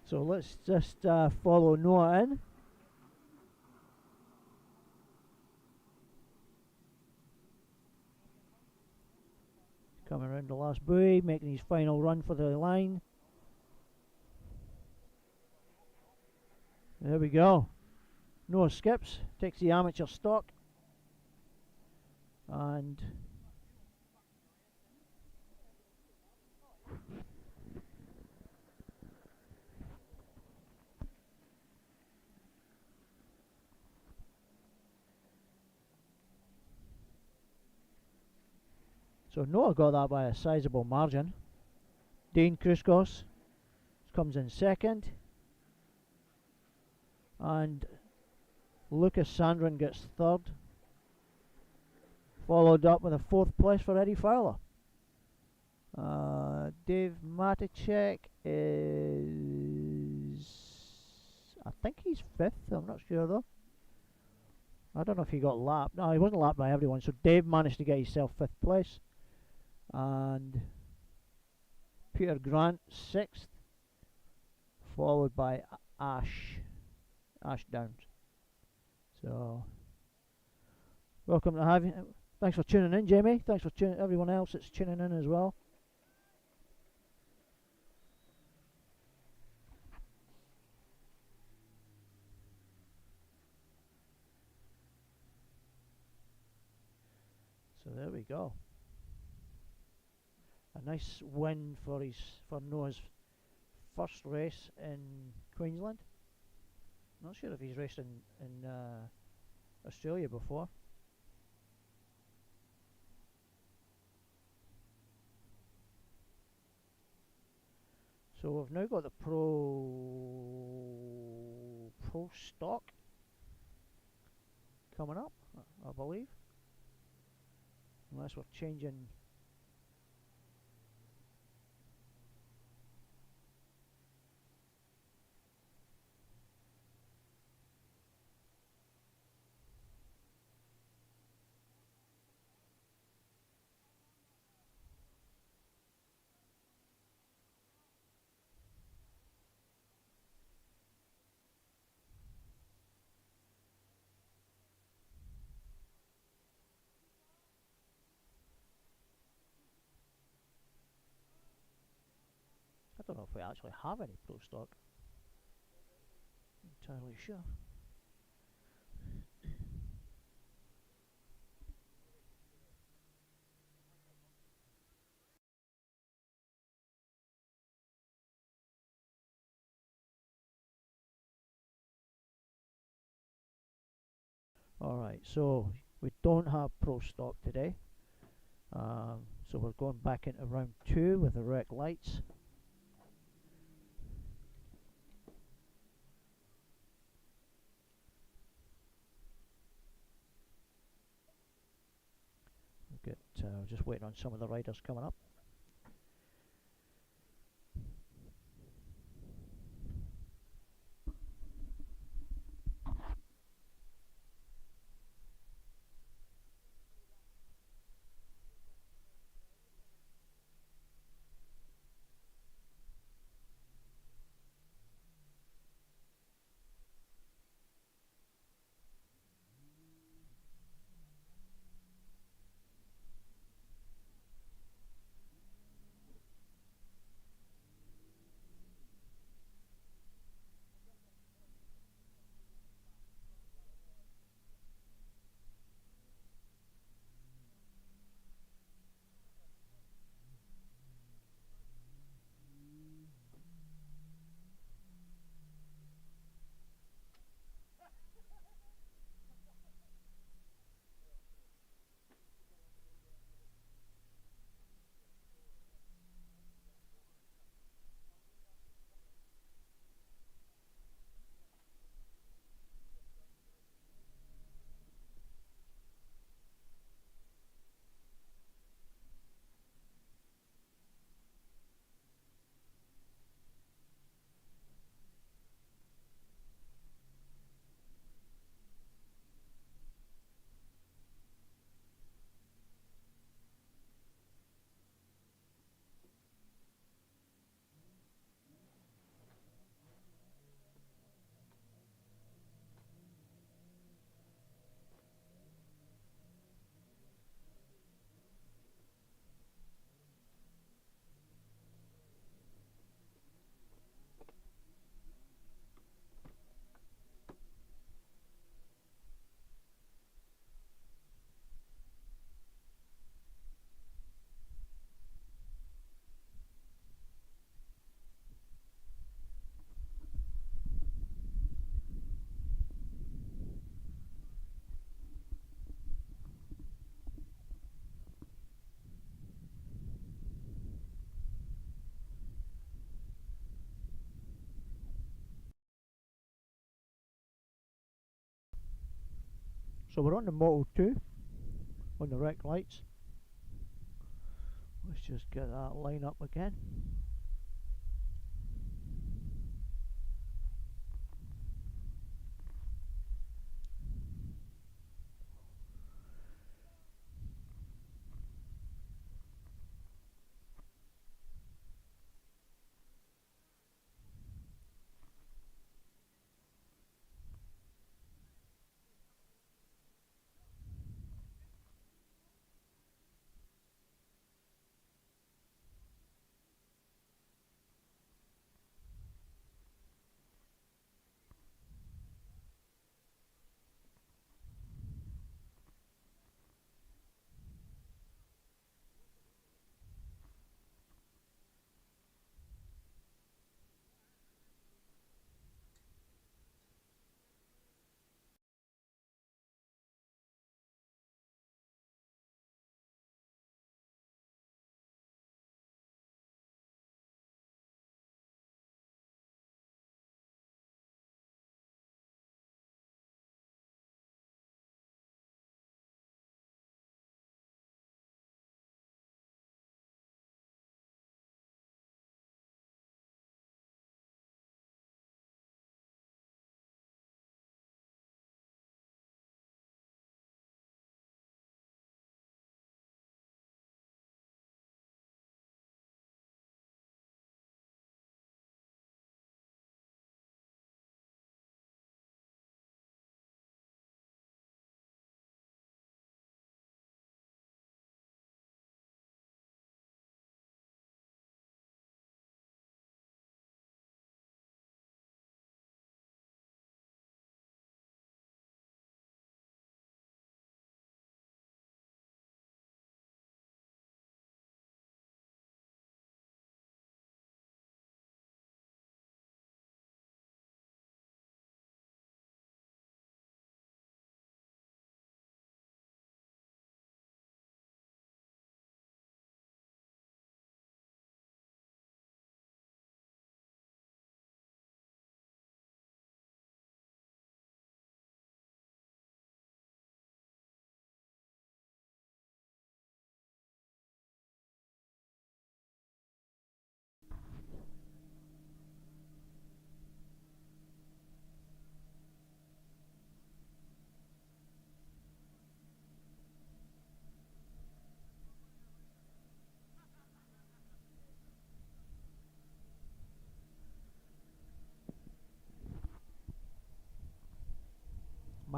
So let's just follow Noah in. Coming around the last buoy, making his final run for the line. There we go. Noah Skips, takes the amateur stock. And so Noah got that by a sizable margin. Dean Kruskos comes in second. And Lucas Sandrin gets third. Followed up with a fourth place for Eddie Fowler. Dave Matacek is... I think he's fifth, I'm not sure though. I don't know if he got lapped. No, he wasn't lapped by everyone, so Dave managed to get himself fifth place. And Peter Grant sixth. followed by Ash Downs. So, welcome to have you. Thanks for tuning in, Jamie. Thanks for tuning everyone else that's tuning in as well. So there we go. A nice win for Noah's first race in Queensland. Not sure if he's raced in Australia before. So we've now got the pro stock coming up, I believe. Unless we're changing. I don't know if we actually have any pro stock. Not entirely sure. Alright, so we don't have pro stock today. So we're going back into round 2 with the rec lights. We've got just waiting on some of the riders coming up. So we're on the Moto 2 on the rec lights. Let's just get that line up again.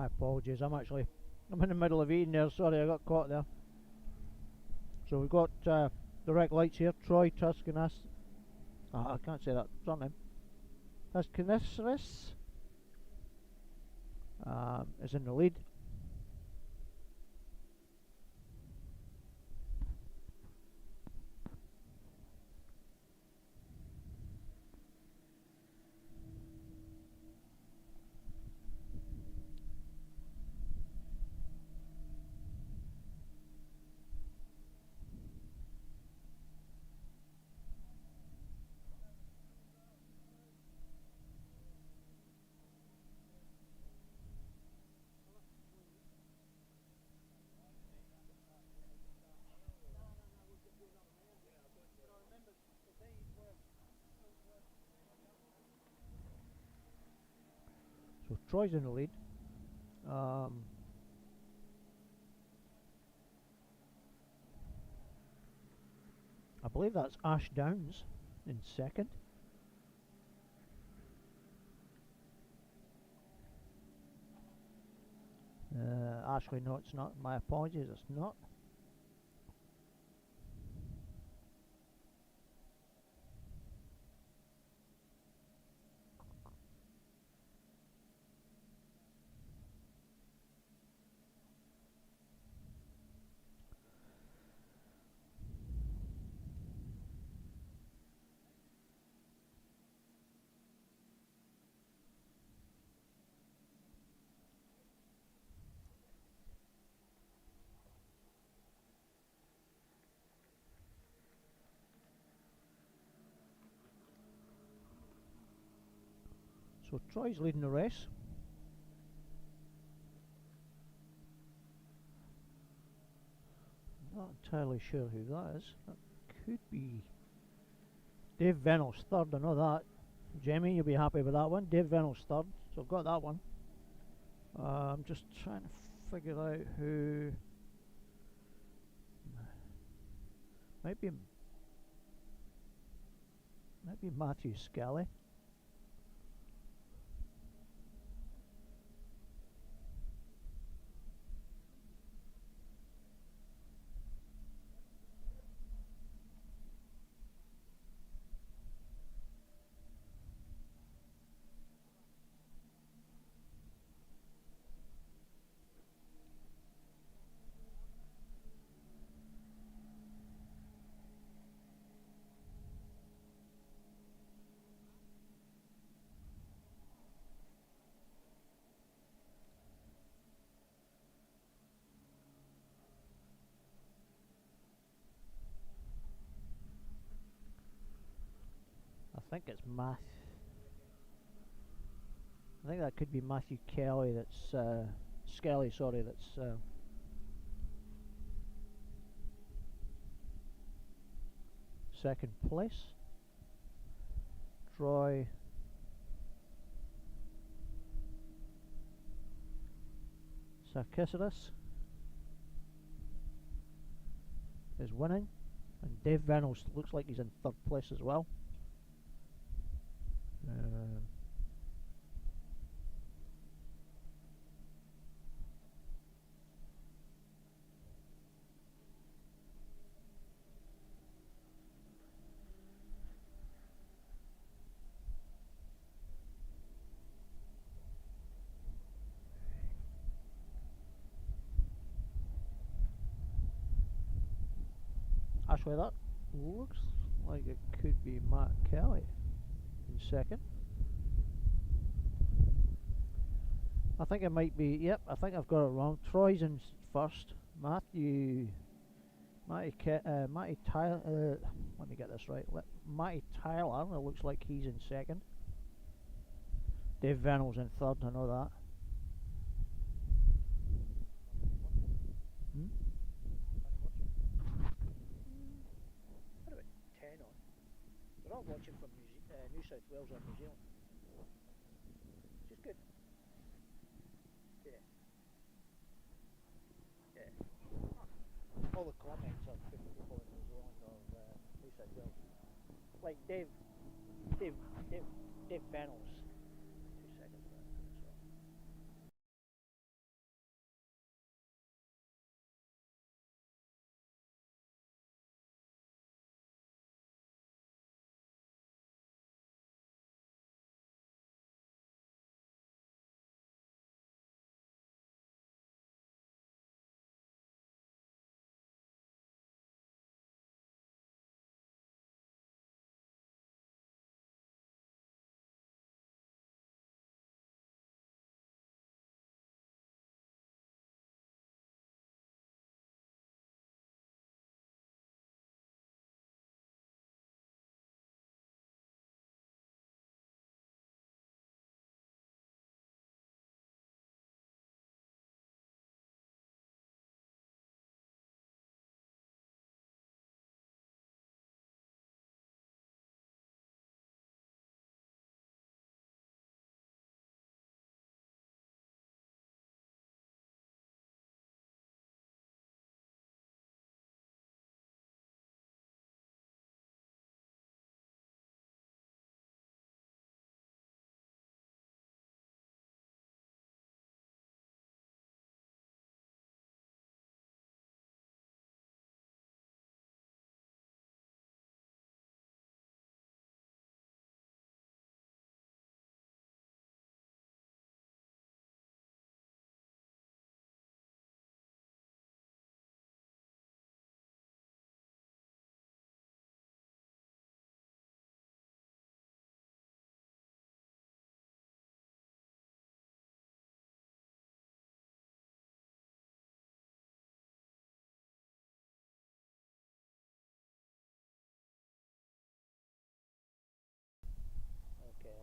My apologies, I'm in the middle of eating there, sorry I got caught there. So we've got direct lights here. Troy Tuscanas. I can't say that surname. Tuscanas is in the lead. So Troy's in the lead. I believe that's Ash Downs in second. Actually, no, it's not. My apologies, it's not. So Troy's leading the race. Not entirely sure who that is. That could be Dave Vennell's third, I know that. Jamie, you'll be happy with that one. Dave Vennell's third, so I've got that one. I'm just trying to figure out who. Might be Matthew Scally. I think it's I think that could be Matthew Kelly. That's Skelly. Sorry, that's second place. Troy Sarkisiris is winning, and Dave Vennels looks like he's in third place as well. Actually, that looks like it could be Matt Kelly in second. I think it might be. Yep, I think I've got it wrong. Troy's in first. Matty Tyler. Let me get this right. Matty Tyler. It looks like he's in second. Dave Vennell's in third. I know that. What about 10 on? We're all watching from New South Wales or New Zealand. Which is good. Yeah. All the comments are from people in New Zealand or New South Wales. Like Dave Vennels.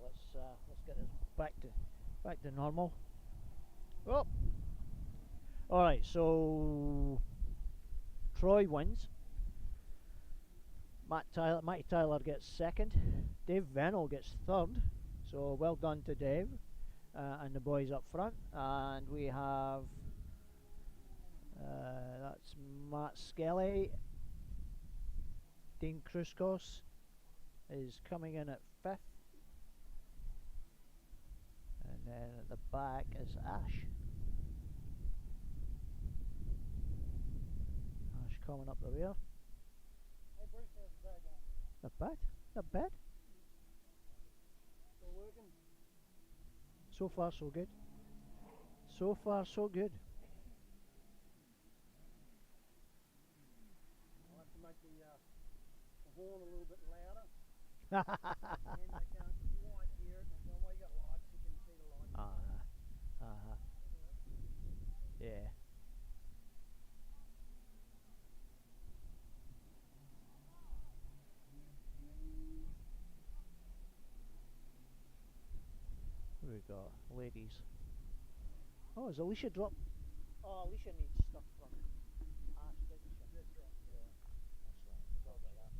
let's get this back to normal. Oh, all right. So Troy wins. Matty Tyler gets second. Dave Venel gets third. So well done to Dave and the boys up front. And we have that's Matt Skelly. Dean Kruskos is coming in at fifth. And then at the back is Ash. Ash coming up the rear. Hey Bruce, how's the day going? Not bad, not bad. Still working? So far so good. So far so good. I'll have to make the horn a little bit louder. And they can't quite hear it. And well, you got lights, you can see the lights. Yeah. Who we got? Ladies. Oh, is Alicia dropped? Oh, Alicia needs stuff from Ash, doesn't she? That's right. Yeah. That's right. Forgot about that.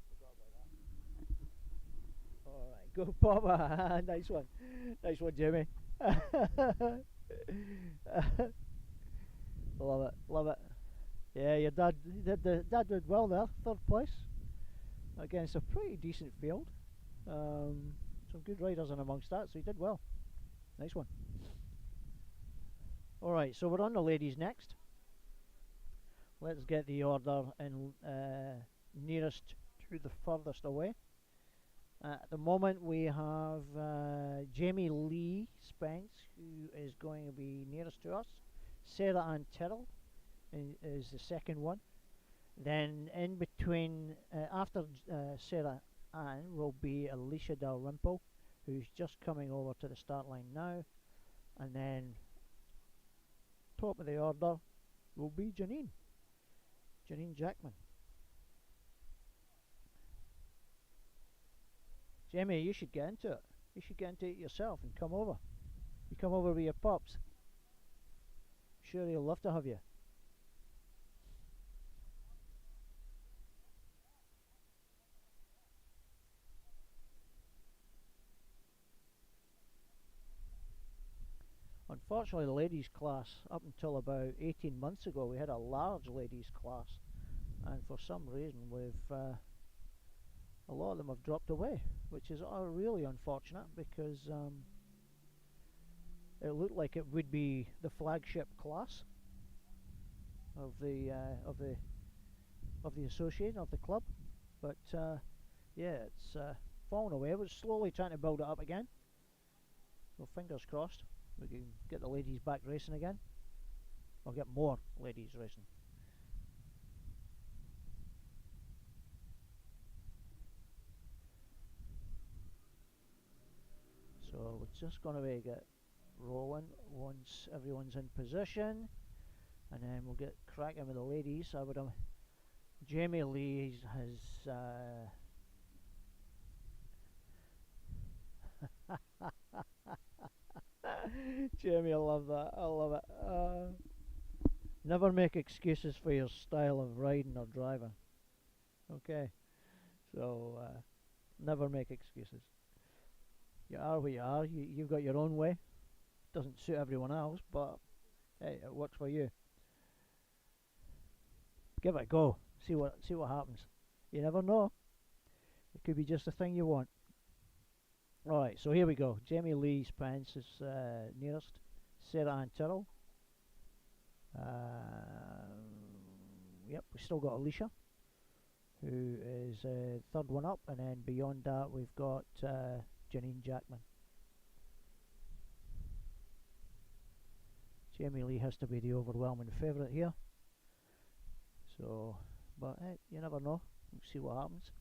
Forgot about that. Alright, go Papa. Nice one. Nice one, Jamie. Love it, love it. Yeah, your dad did well there, third place. Against a pretty decent field. Some good riders in amongst that, so he did well. Nice one. Alright, so we're on the ladies next. Let's get the order in nearest to the furthest away. At the moment we have Jamie Lee Spence, who is going to be nearest to us. Sarah Ann Tyrrell is the second one. Then in between, after Sarah Ann, will be Alicia Dalrymple, who's just coming over to the start line now. And then top of the order will be Janine Jackman. Jamie, you should get into it. You should get into it yourself and come over. You come over with your pups. Sure, he'll love to have you. Unfortunately, the ladies class, up until about 18 months ago, we had a large ladies class, and for some reason a lot of them have dropped away, which is really unfortunate, because it looked like it would be the flagship class of the association, of the club, but yeah, it's fallen away. We're slowly trying to build it up again, so fingers crossed we can get the ladies back racing again, or get more ladies racing. So we're just going to get rolling once everyone's in position, and then we'll get cracking with the ladies. I would Jamie Lee has Jamie, I love that. I love it. Never make excuses for your style of riding or driving. Okay, so never make excuses. You are who you are. You've got your own way. Doesn't suit everyone else, but hey, it works for you. Give it a go. See what happens. You never know. It could be just the thing you want. Alright, so here we go. Jamie Lee Spence is nearest. Sarah Ann Tyrrell. Yep, we still got Alicia, who is third one up, and then beyond that we've got Janine Jackman. Jamie Lee has to be the overwhelming favourite here. So, but hey, you never know. We'll see what happens.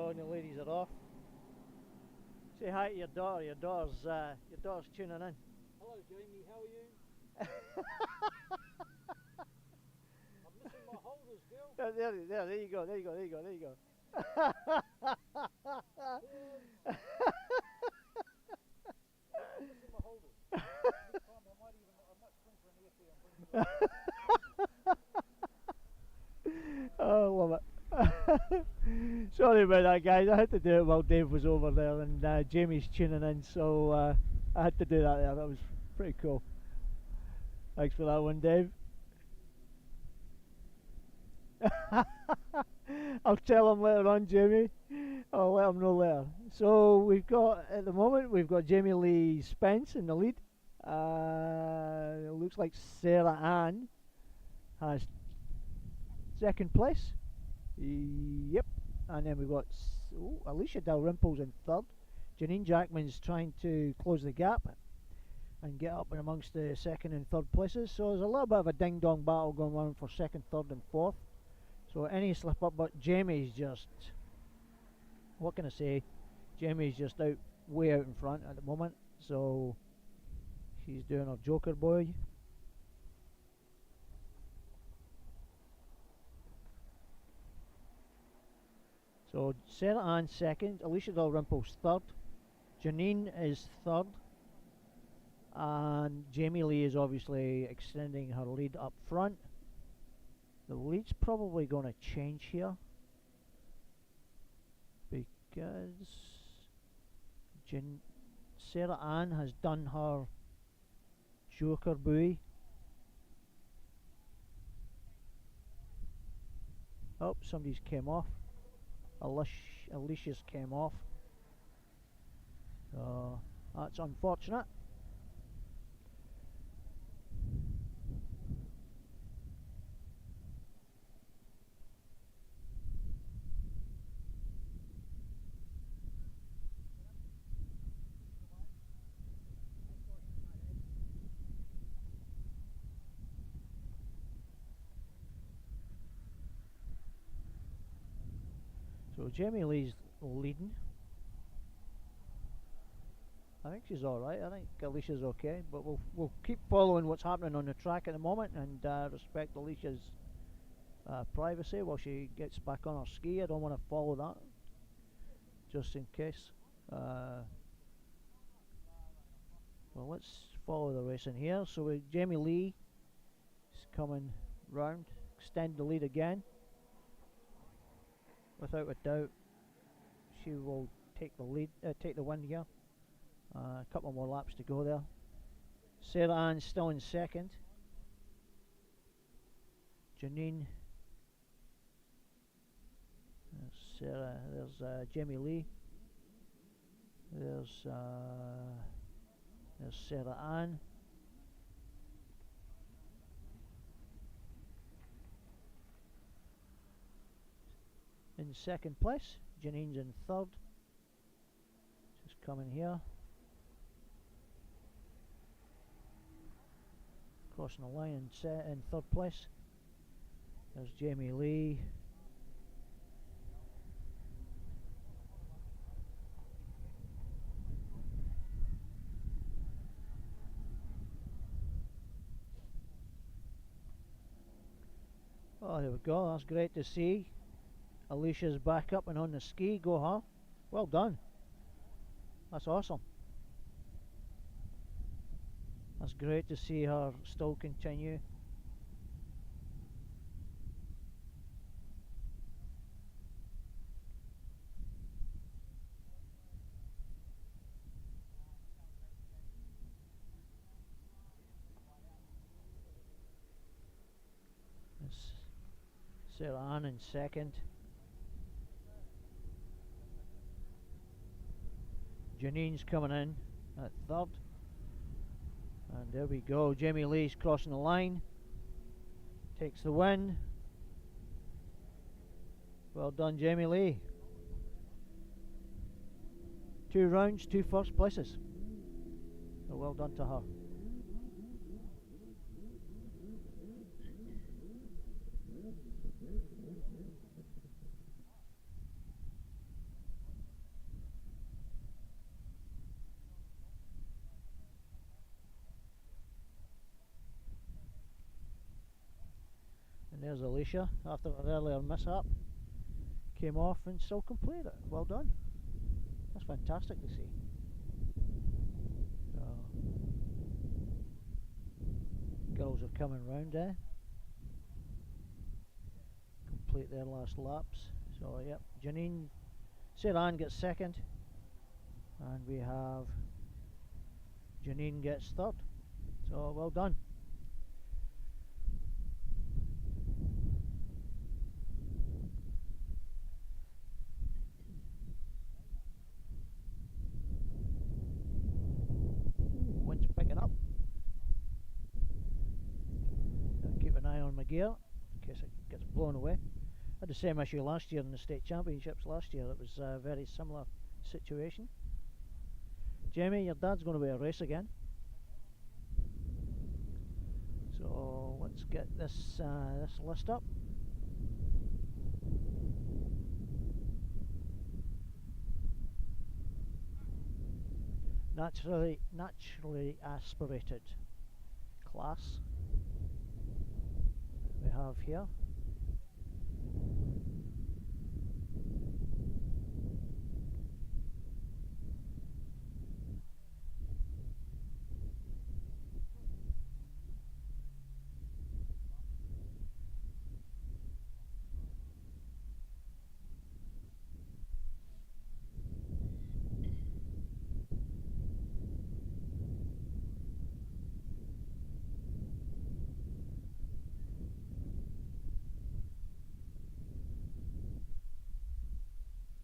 and the ladies are off. Say hi to your daughter. Your daughter's tuning in. Hello, Jamie. How are you? I'm missing my holders, girl. There you go. There you go. There you go. There you go. I'm missing my holders. Next time I might spring for an airfare and bring you up. Oh, love it. Sorry about that, guys. I had to do it while Dave was over there, and Jamie's tuning in, so I had to do that there. That was pretty cool. Thanks for that one, Dave. I'll tell him later on, Jamie. I'll let him know later. So we've got, at the moment, we've got Jamie Lee Spence in the lead. It looks like Sarah Ann has second place. Yep. And then we've got Alicia Dalrymple's in third. Janine Jackman's trying to close the gap and get up and amongst the second and third places. So there's a little bit of a ding-dong battle going on for second, third and fourth. So any slip up, but Jamie's just, what can I say? Jamie's just way out in front at the moment. So she's doing her joker boy. So Sarah Ann second, Alicia Dalrymple's third, Janine is third, and Jamie Lee is obviously extending her lead up front. The lead's probably going to change here because Sarah Ann has done her joker buoy. Oh, somebody's came off. Alicia's came off. So that's unfortunate. So Jamie Lee's leading. I think she's alright. I think Alicia's okay, but we'll keep following what's happening on the track at the moment and respect Alicia's privacy while she gets back on her ski. I don't want to follow that, just in case. Well, let's follow the racing here. So Jamie Lee is coming round, extend the lead again. Without a doubt, she will take the lead, take the win here. A couple more laps to go there. Sarah Ann's still in second. Janine. There's Sarah. There's Jamie Lee. There's Sarah Ann. In second place, Janine's in third. Just coming here. Crossing the line in third place. There's Jamie Lee. Oh, there we go. That's great to see. Alicia's back up and on the ski. Go her. Well done. That's awesome. That's great to see her still continue. It's Sarah Ann in second. Janine's coming in at third. And there we go. Jamie Lee's crossing the line. Takes the win. Well done, Jamie Lee. 2 rounds, 2 first places. So well done to her. And there's Alicia, after an earlier mishap, came off and still completed it. Well done. That's fantastic to see. So, girls are coming round there. Complete their last laps. So yep, Janine, Sarah gets second, and we have Janine gets third. So well done. Wind's picking up. Keep an eye on my gear in case it gets blown away. I had the same issue last year in the state championships last year. It was a very similar situation. Jamie, your dad's going to be a race again. So let's get this this list up. Naturally aspirated class we have here.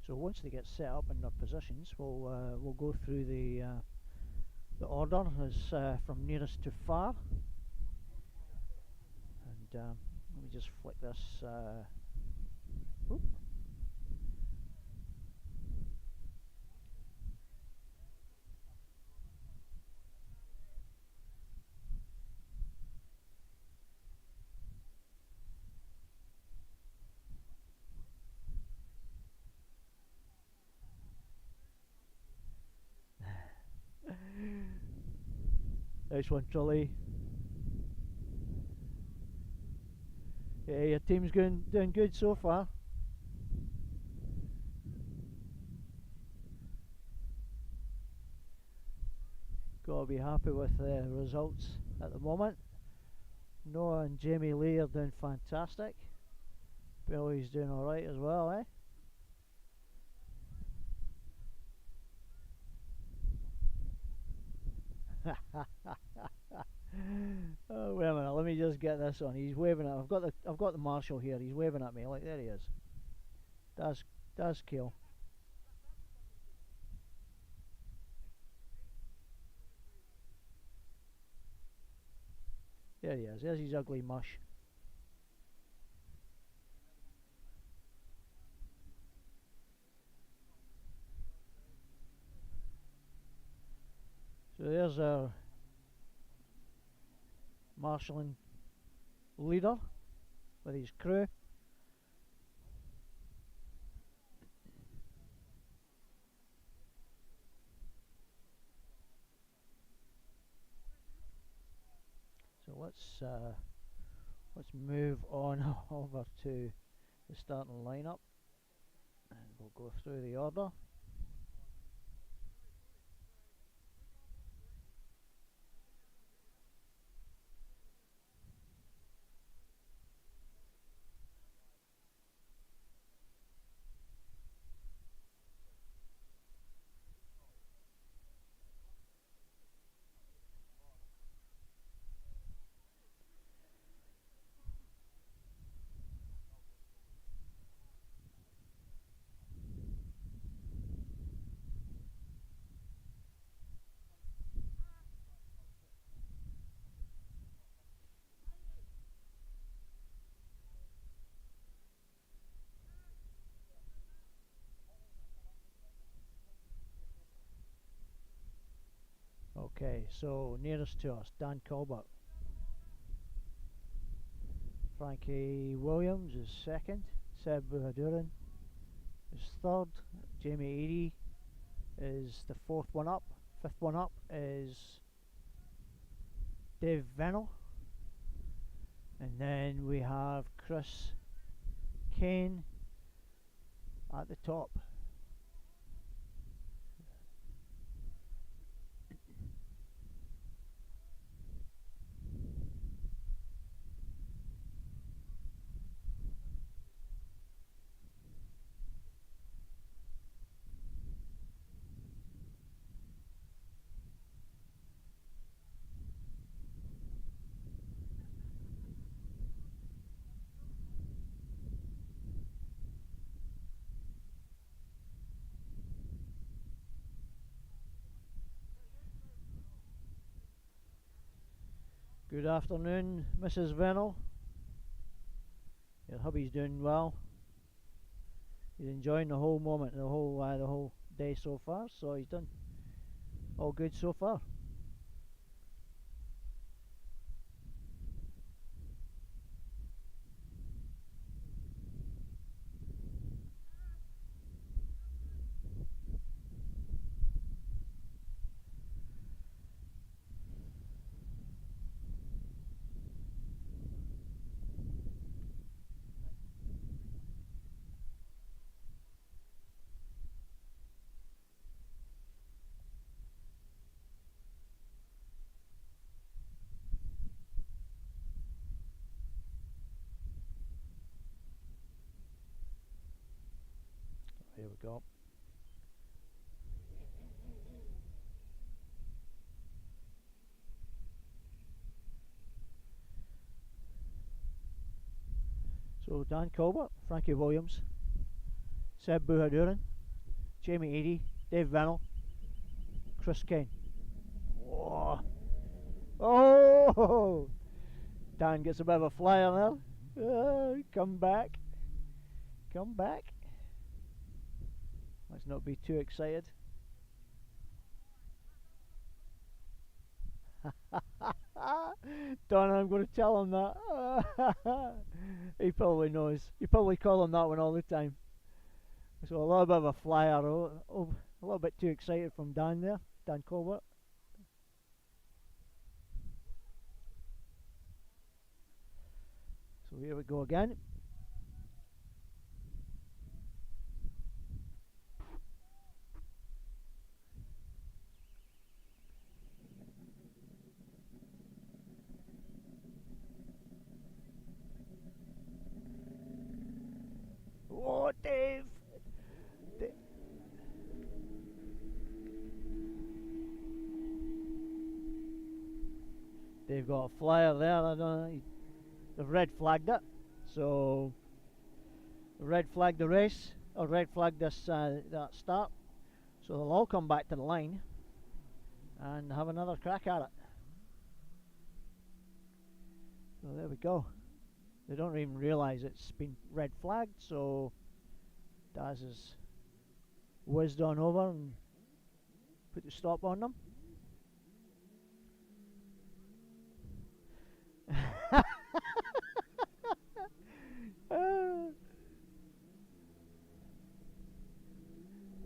So once they get set up in their positions, we'll go through the order as from nearest to far. And let me just flick this. Oop. Nice one, Trully. Yeah, your team's doing good so far. Gotta be happy with the results at the moment. Noah and Jamie Lee are doing fantastic. Billy's doing alright as well, eh? Oh, wait a minute, let me just get this on. He's waving at. I've got the marshal here. He's waving at me. Like, there he is. That's kill. There he is. There's his ugly mush. So there's our marshalling leader with his crew. So let's move on over to the starting lineup, and we'll go through the order. Okay, so nearest to us, Dan Colbert. Frankie Williams is second. Seb Buhaduran is third. Jamie Eady is the fourth one up. Fifth one up is Dave Venel. And then we have Chris Kane at the top. Good afternoon, Mrs. Vennell. Your hubby's doing well. He's enjoying the whole moment, the whole day so far. So he's done all good so far. Here we go. So Dan Colbert, Frankie Williams, Seb Buhaduran, Jamie Eadie, Dave Vennell, Chris Kane. Oh! Oh! Dan gets a bit of a flyer there. Come back. Come back. Let's not be too excited. Don, I'm going to tell him that. He probably knows. You probably call him that one all the time. So a little bit of a flyer. A little bit too excited from Dan there. Dan Colbert. So here we go again. Oh, Dave! They've got a flyer there. I don't know. They've red flagged it. So red flagged the race, or red flagged this that start. So they'll all come back to the line and have another crack at it. So there we go. They don't even realise it's been red flagged, so Daz has whizzed on over and put the stop on them.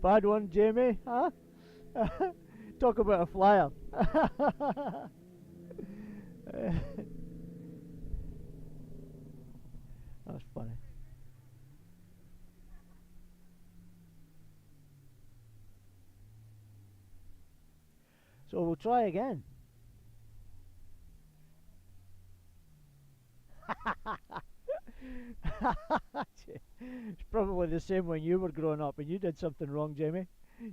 Bad one, Jamie, huh? Talk about a flyer. That's funny. So we'll try again. It's probably the same when you were growing up and you did something wrong, Jamie.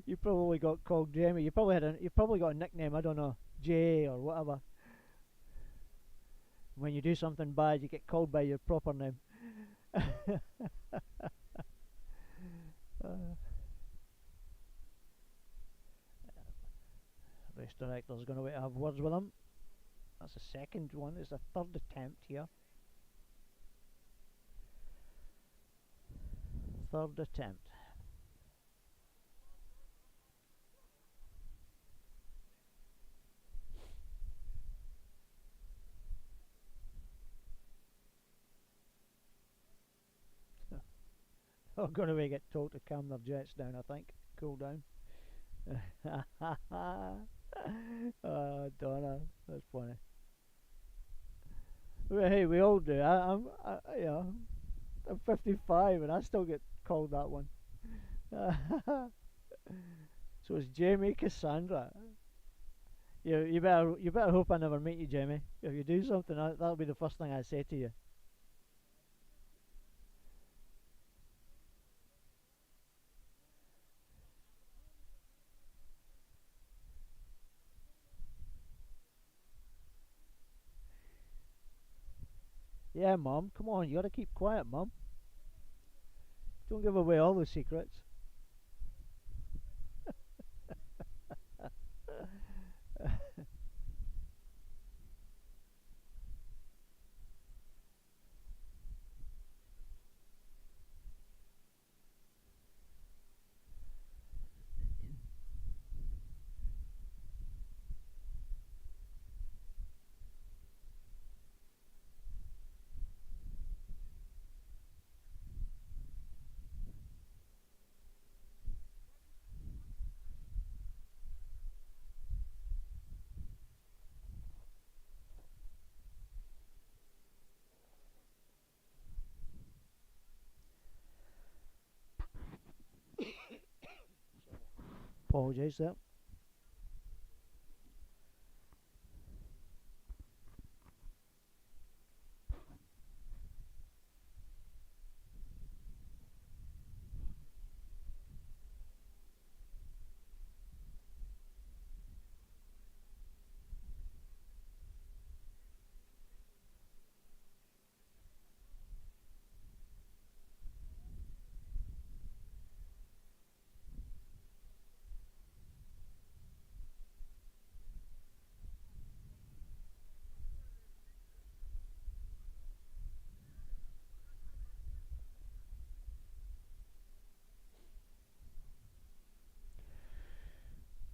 You probably got called Jamie. You probably got a nickname, I don't know, Jay or whatever. When you do something bad, you get called by your proper name. Race director's going to wait to have words with him. That's the second one. It's the third attempt here. Third attempt. They're going to get told to calm their jets down, I think. Cool down. Oh, Donna, that's funny. Well, hey, we all do. You know, I'm 55 and I still get called that one. So it's Jamie Cassandra. You better hope I never meet you, Jamie. If you do something, that'll be the first thing I say to you. Yeah, Mum. Come on, you gotta keep quiet, Mum. Don't give away all the secrets. Apologise there.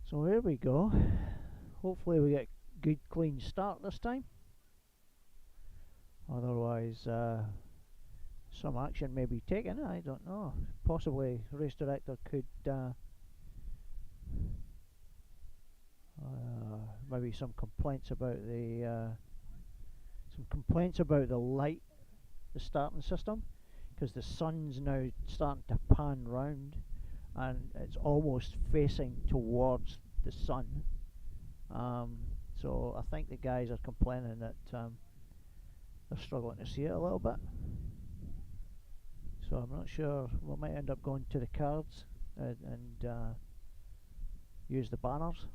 So here we go. Hopefully we get good clean start this time. Otherwise some action may be taken, I don't know. Possibly race director could maybe some complaints about the light, the starting system, because the sun's now starting to pan round and it's almost facing towards the sun. So I think the guys are complaining that they're struggling to see it a little bit. So I'm not sure. We might end up going to the cards and use the banners.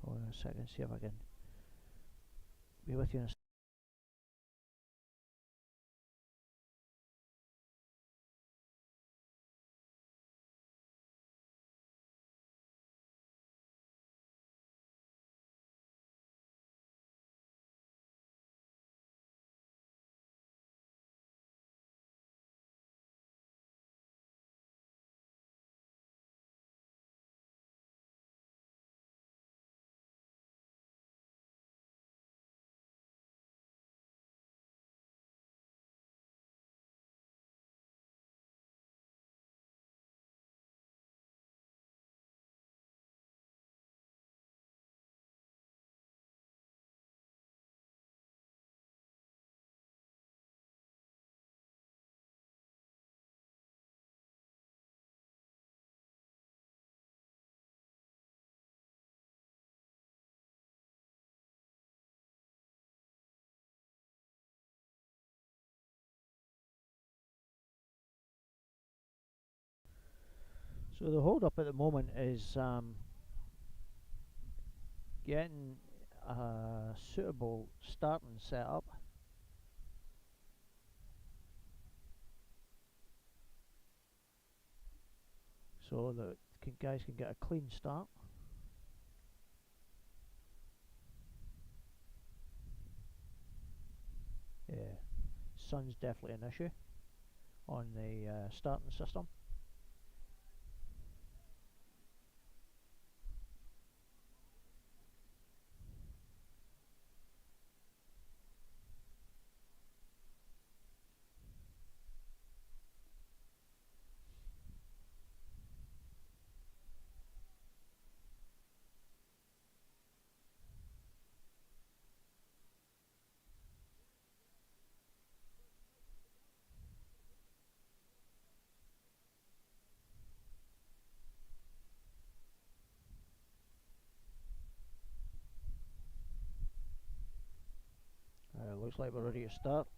Hold on a second, see if I can be with you in a So the hold up at the moment is getting a suitable starting setup. So that guys can get a clean start. Yeah, sun's definitely an issue on the starting system. Looks like we're ready to start.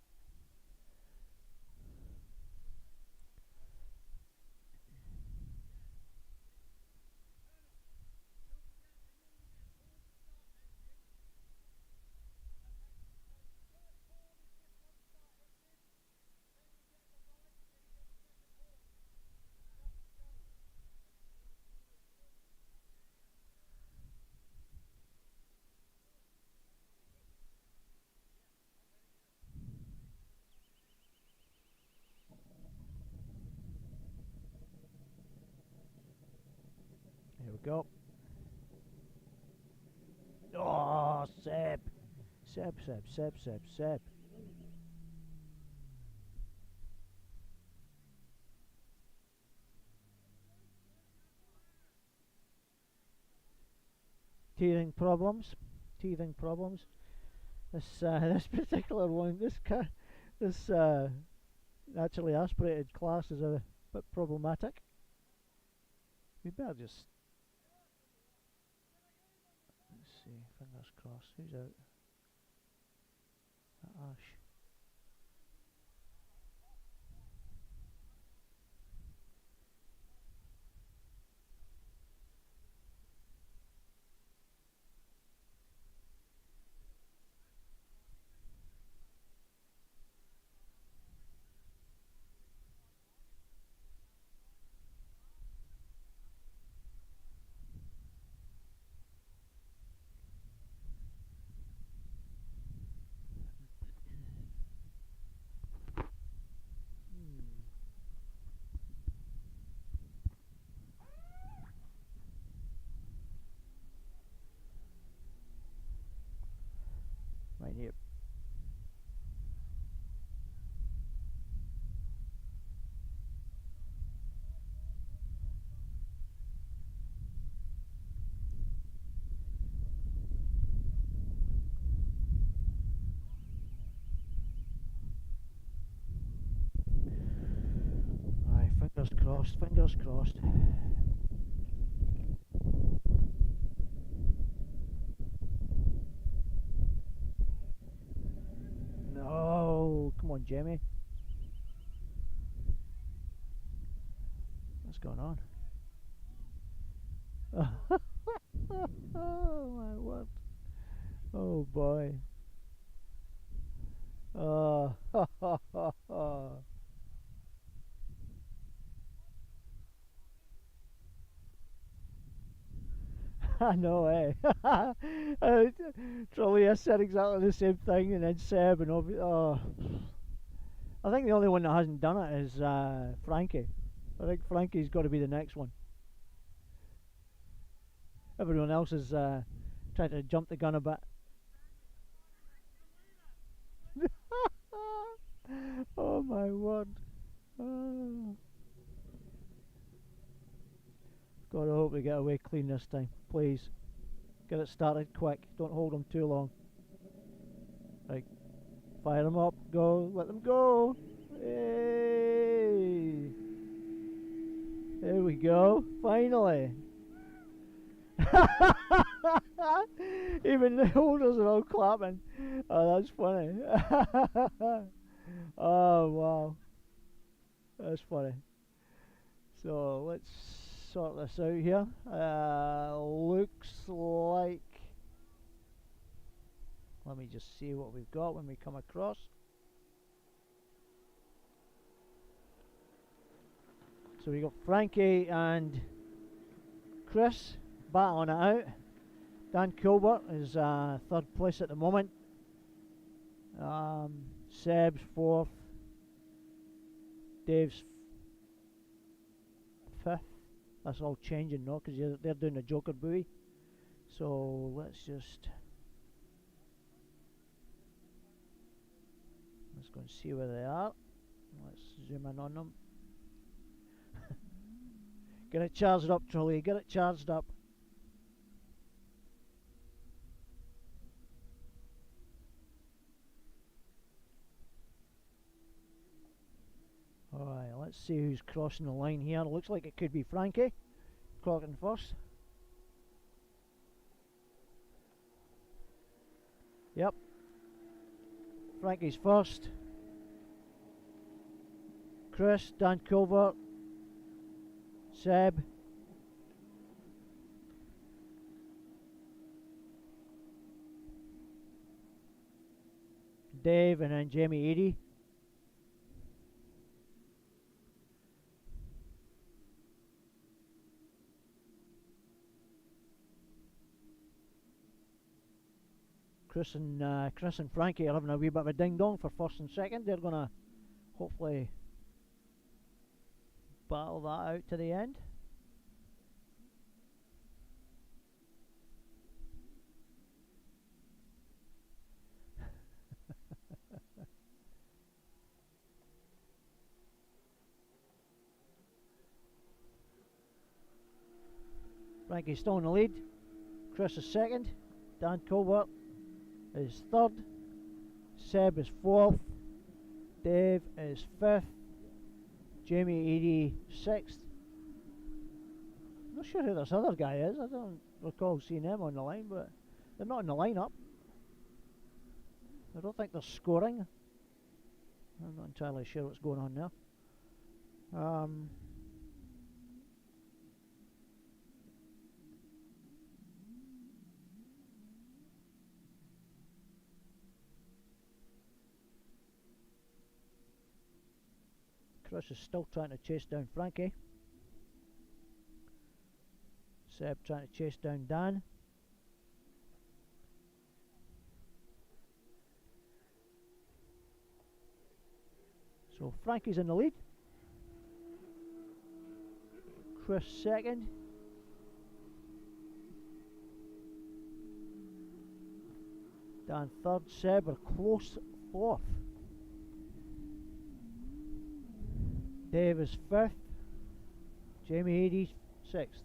Here we go. Oh, Seb! Seb, Seb, Seb, Seb, Seb. Teething problems. Teething problems. This particular one, this naturally aspirated class is a bit problematic. We better just... Let's see, fingers crossed. Who's out? Ash. Right here. Aye, fingers crossed, fingers crossed. No, come on, Jamie. What's going on? Oh my word! Oh boy! Oh, I know, eh? Truly, I said exactly the same thing, and then Seb, and oh, I think the only one that hasn't done it is Frankie. I think Frankie's got to be the next one. Everyone else is trying to jump the gun a bit. Oh my word! Oh. God, I hope we get away clean this time. Please. Get it started quick. Don't hold them too long. Right. Fire them up. Go. Let them go. Hey. There we go. Finally. Even the holders are all clapping. Oh, that's funny. Oh, wow. That's funny. So, let's sort this out here. Looks like... Let me just see what we've got when we come across. So we got Frankie and Chris battling it out. Dan Colbert is third place at the moment. Seb's fourth. Dave's fifth. That's all changing now because they're doing the Joker buoy. So let's go and see where they are. Let's zoom in on them. Get it charged up, Trolley. Get it charged up. Alright, let's see who's crossing the line here. It looks like it could be Frankie clocking first. Yep. Frankie's first. Chris, Dan Culver, Seb. Dave, and then Jamie Eadie. Chris and Frankie are having a wee bit of a ding dong for first and second. They're gonna hopefully battle that out to the end. Frankie's still in the lead. Chris is second. Dan Colbert is third. Seb is fourth. Dave is fifth. Jamie Eadie sixth. I'm not sure who this other guy is. I don't recall seeing them on the line, but they're not in the lineup. I don't think they're scoring. I'm not entirely sure what's going on there. Chris is still trying to chase down Frankie. Seb trying to chase down Dan. So Frankie's in the lead. Chris second. Dan third. Seb are close fourth. Dave is fifth. Jamie Eadie sixth.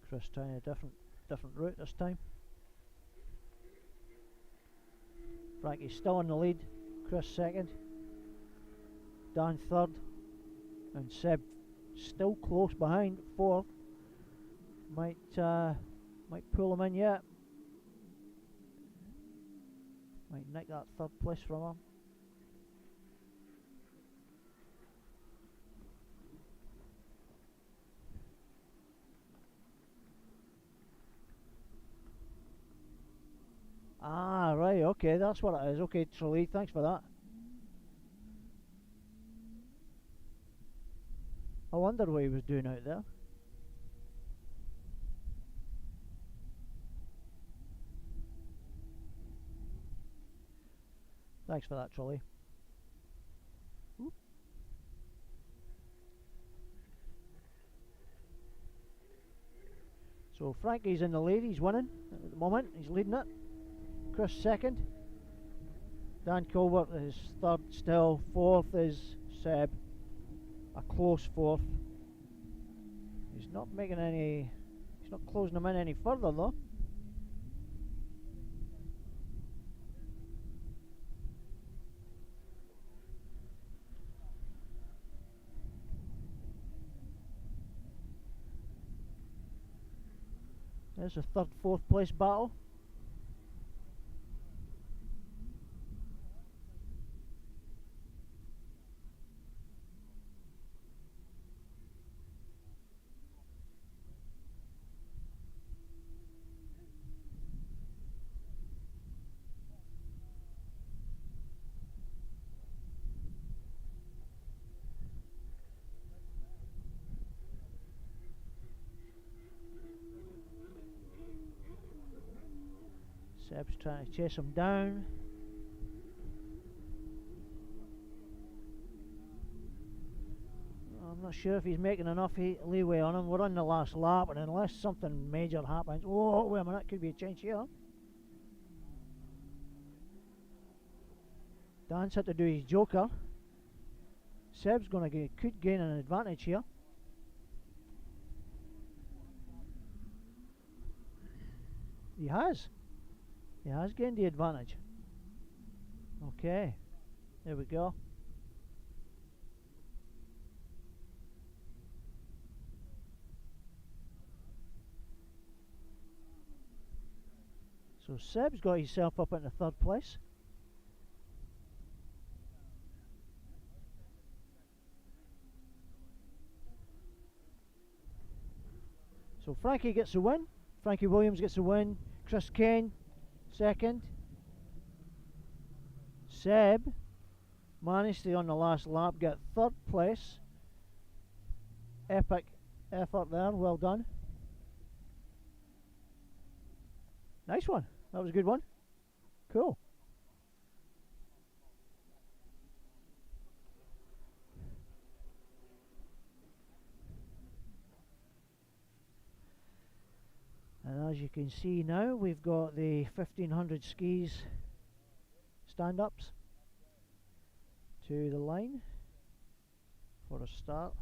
Chris trying a different route this time. Frankie's still in the lead. Chris second. Dan third. And Seb still close behind, fourth. Might pull him in yet. Might nick that third place from him. Ah, right, okay, that's what it is. Okay, Trolley, thanks for that. I wondered what he was doing out there. Thanks for that, Trolley. Oop. So Frankie's in the lead, he's winning at the moment, he's leading it. Chris second. Dan Colbert is third still. Fourth is Seb. A close fourth. He's not making any... He's not closing them in any further though. There's a third, fourth place battle. Seb's trying to chase him down. I'm not sure if he's making enough leeway on him. We're on the last lap, and unless something major happens... Oh, wait a minute, could be a change here. Dan's had to do his joker. Seb's could gain an advantage here. He has gained the advantage. Okay, there we go. So Seb's got himself up into third place. So Frankie gets the win. Frankie Williams gets the win. Chris Kane, second. Seb managed to, on the last lap, get third place. Epic effort there, well done. Nice one, that was a good one. Cool. And as you can see now, we've got the 1500 skis stand-ups to the line for a start.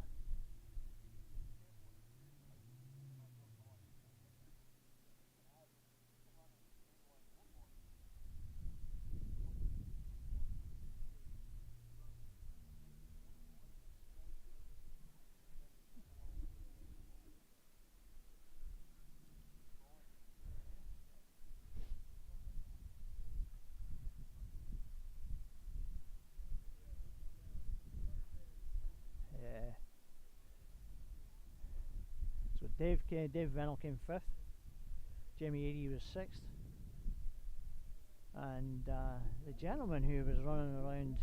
So Dave Vennell came 5th, Jamie Eadie was 6th, and the gentleman who was running around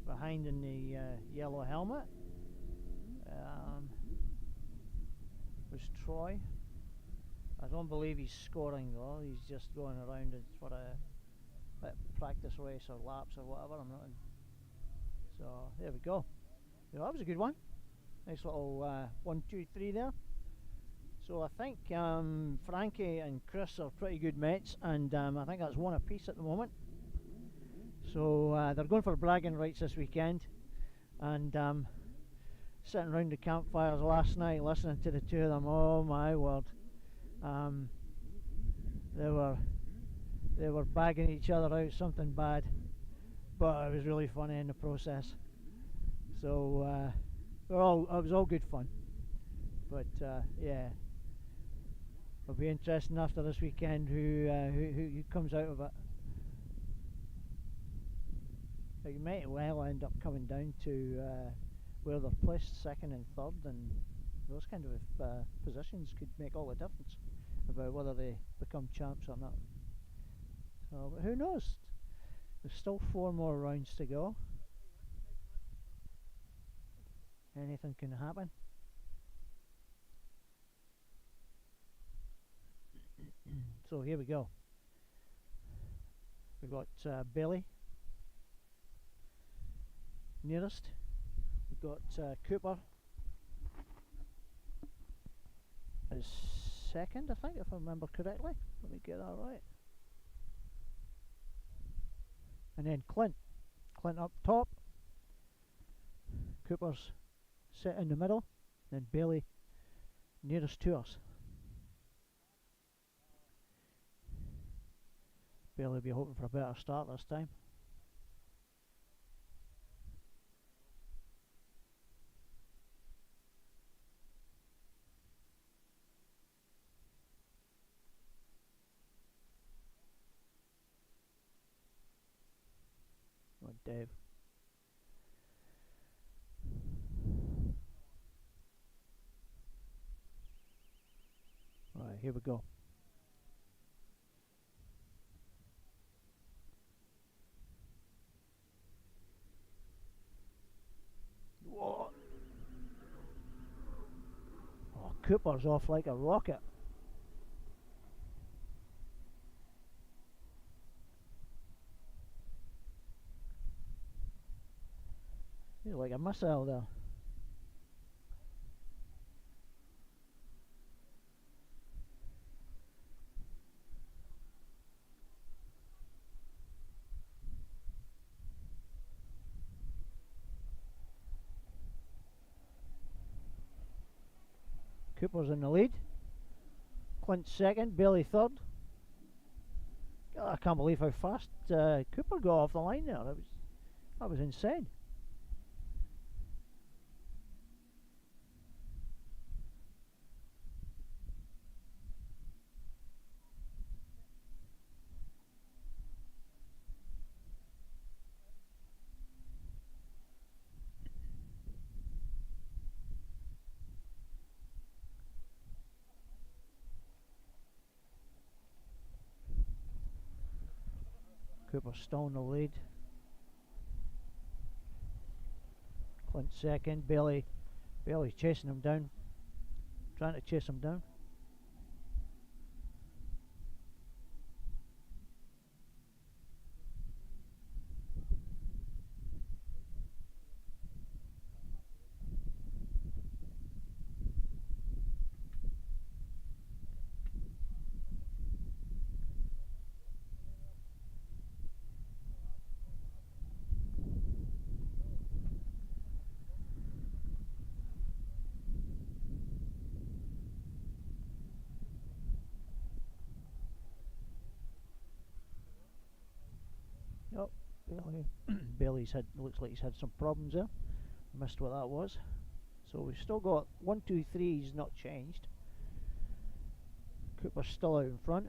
behind in the yellow helmet was Troy. I don't believe he's scoring though, he's just going around it for a practice race or laps or whatever. I'm not in. So there we go. Yeah, that was a good one. Nice little 1, 2, 3 there. So I think Frankie and Chris are pretty good mates, and I think that's one apiece at the moment. So they're going for bragging rights this weekend, and sitting around the campfires last night listening to the two of them, oh my word, they were bagging each other out something bad, but it was really funny in the process. So it was all good fun. But yeah, it'll be interesting after this weekend who comes out of it. It might well end up coming down to where they're placed second and third, and those kind of positions could make all the difference about whether they become champs or not. So, but who knows? There's still 4 more rounds to go. Anything can happen. So here we go. We've got Bailey nearest. We've got Cooper as second, I think, if I remember correctly. Let me get that right. And then Clint up top. Cooper's set in the middle, then Bailey nearest to us. Bailey will be hoping for a better start this time. Come on, Dave. Alright, here we go. Whoa. Oh, Cooper's off like a rocket. He's like a missile there. Cooper's in the lead. Clint second, Bailey third. God, I can't believe how fast Cooper got off the line there. That was insane. Cooper still in the lead. Clint second, Bailey's chasing him down, trying to chase him down. Oh, Bailey's looks like he's had some problems there. Missed what that was. So we've still got 1, 2, 3 's not changed. Cooper's still out in front.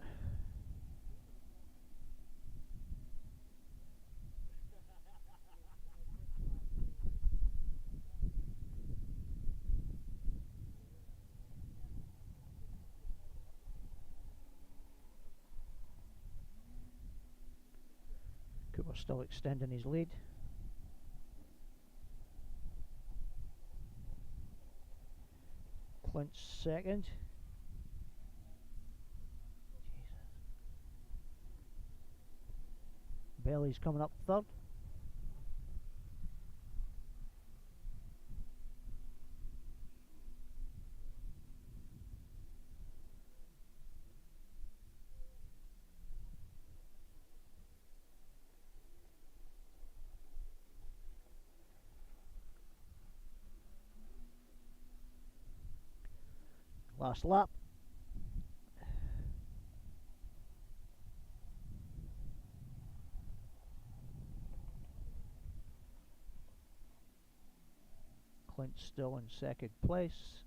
Cooper's still extending his lead. Clint's second. Jesus. Bailey's coming up third. Last lap. Clint still in second place.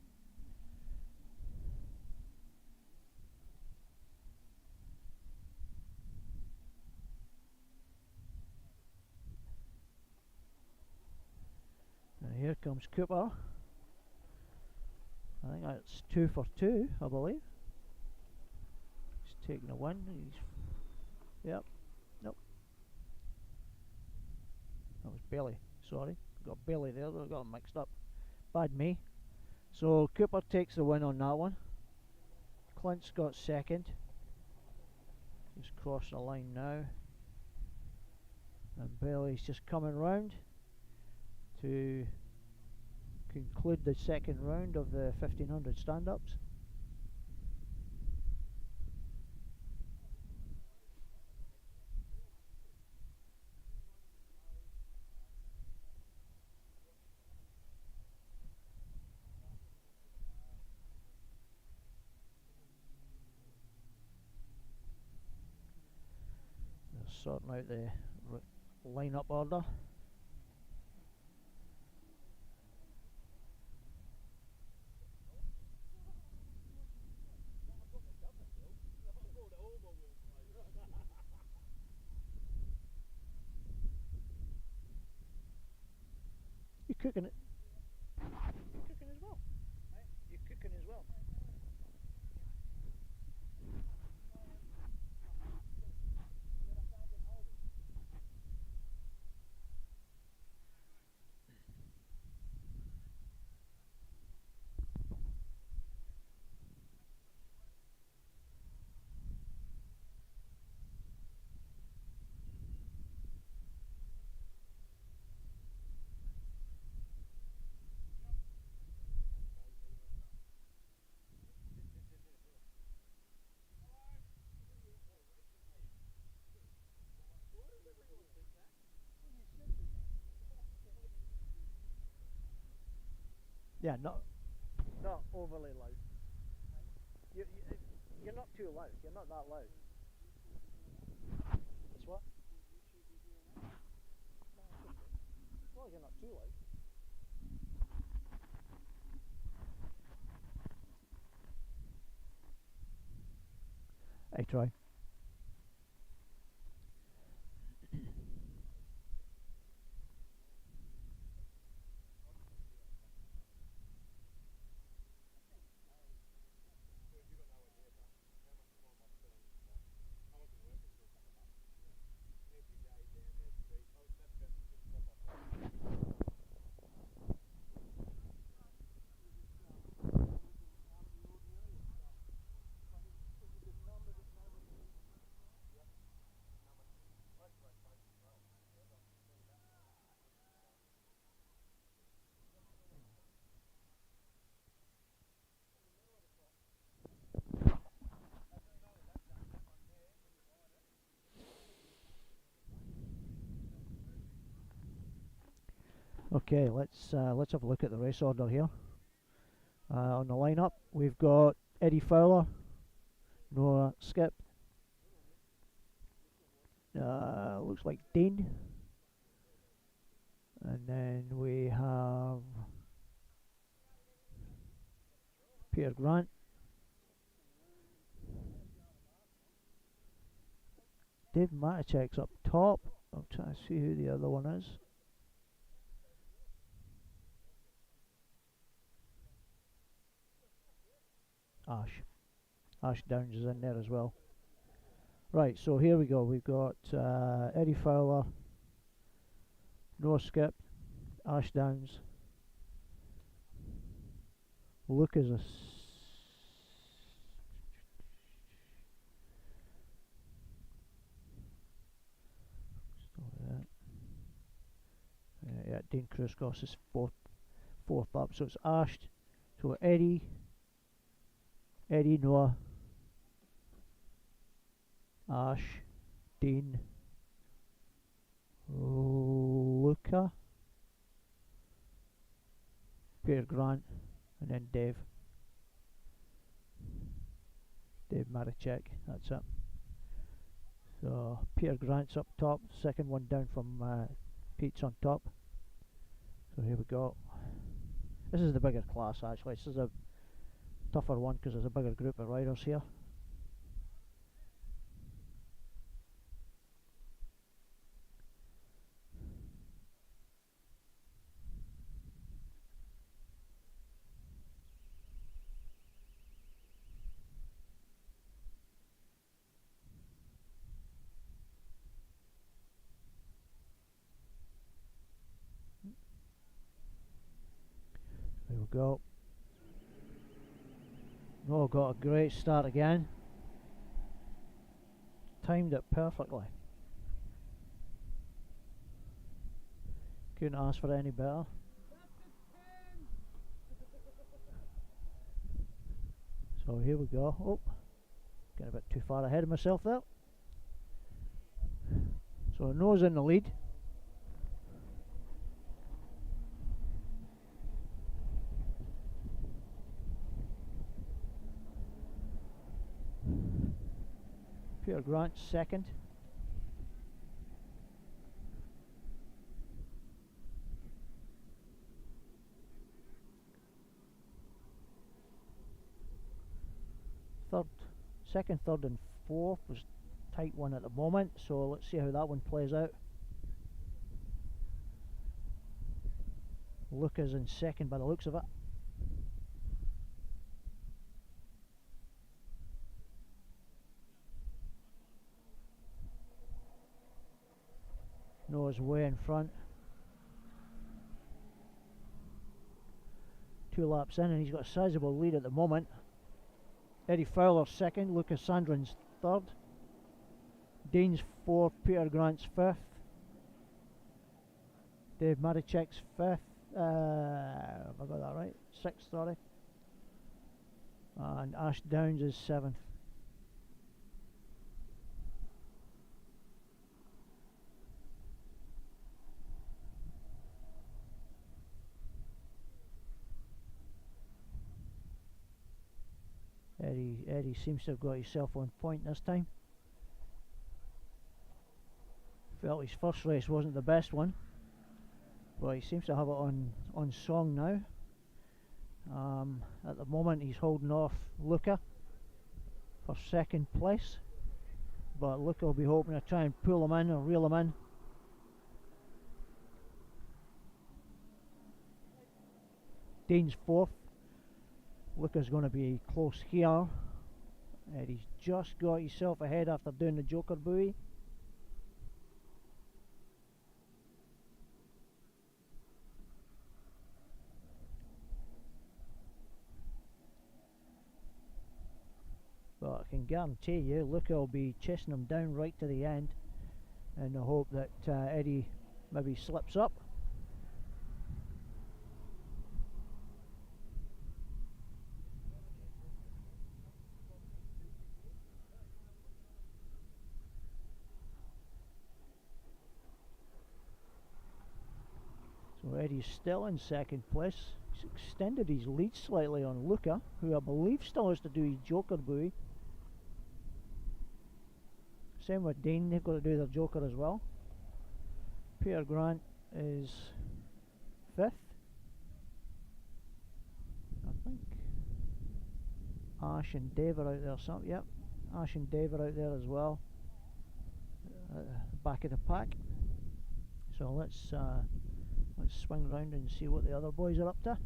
And here comes Cooper. I think that's 2 for 2, I believe. He's taking a win. Yep. Nope. That was Bailey. Sorry. Got Bailey there. I got him mixed up. Bad me. So Cooper takes the win on that one. Clint's got second. He's crossing the line now. And Bailey's just coming round to conclude the second round of the 1500 stand-ups. They're sorting out the line-up order. You're cooking it. You're cooking as well. You're cooking as well. Yeah, not overly loud. You're not too loud. You're not that loud. It's what? Well, you're not too loud. I try. Okay, let's have a look at the race order here. On the lineup, we've got Eddie Fowler, Noah Skip, looks like Dean, and then we have Peter Grant, Dave Matichek's up top. I'm trying to see who the other one is. Ash Downs is in there as well. Right, so here we go. We've got Eddie Fowler, Noah Skip, Ash Downs, Lucas yeah, Dean Kruskos is fourth up, so it's Ash. So Eddie, Noah, Ash, Dean, Luca, Peter Grant, and then Dave Marichek. That's it. So Peter Grant's up top, second one down from Pete's on top. So here we go. This is the bigger class actually. This is a tougher one because there's a bigger group of riders here. There we go. Oh, got a great start again. Timed it perfectly. Couldn't ask for any better. So here we go. Oh, getting a bit too far ahead of myself there. So Noah's in the lead. Peter Grant second. Second, third and fourth was tight one at the moment, so let's see how that one plays out. Lucas in second by the looks of it. Noah's way in front. 2 laps in and he's got a sizable lead at the moment. Eddie Fowler second, Lucas Sandrin's third, Dean's fourth, Peter Grant's fifth, Dave Marichek's fifth, have I got that right? Sixth, sorry. And Ash Downs is seventh. Eddie seems to have got himself on point this time. Felt his first race wasn't the best one, but he seems to have it on song now. At the moment he's holding off Luca for second place, but Luca will be hoping to try and pull him in or reel him in. Dean's fourth. Luca's going to be close here. Eddie's just got himself ahead after doing the Joker buoy. But I can guarantee you Luca will be chasing him down right to the end in the hope that Eddie maybe slips up. So Eddie's still in second place. He's extended his lead slightly on Luca, who I believe still has to do his Joker buoy. Same with Dean, they've got to do their Joker as well. Peter Grant is fifth, I think. Ash and Dave are out there, yep. Ash and Dave are out there as well, at the back of the pack. So let's swing round and see what the other boys are up to.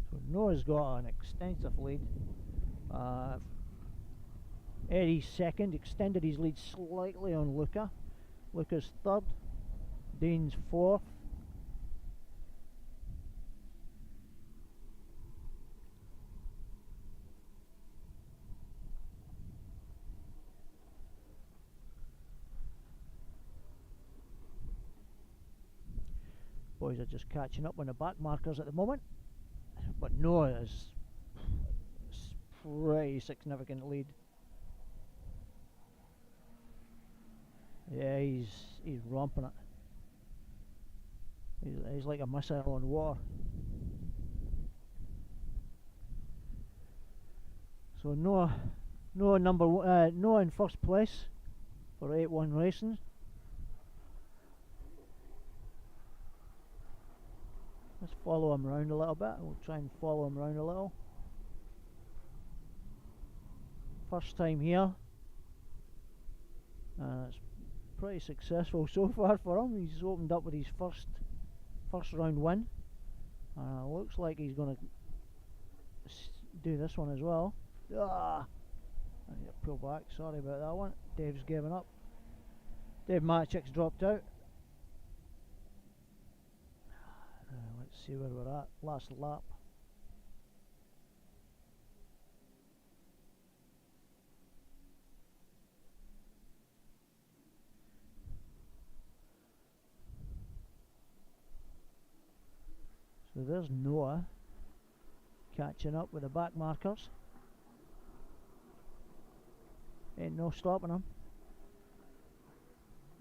So Noah's got an extensive lead. Eddie's second, extended his lead slightly on Luca. Luca's third. Dean's fourth. Boys are just catching up on the back markers at the moment, but Noah is pretty significant lead. Yeah, he's romping it. He's like a missile on water. So Noah in first place for 8-1 racing. Let's follow him around a little bit. We'll try and follow him around a little. First time here. It's pretty successful so far for him. He's opened up with his first round win. Looks like he's going to do this one as well. I need to pull back. Sorry about that one. Dave's given up. Dave Matchick's dropped out. Let's see where we're at. Last lap. So there's Noah catching up with the back markers. Ain't no stopping him.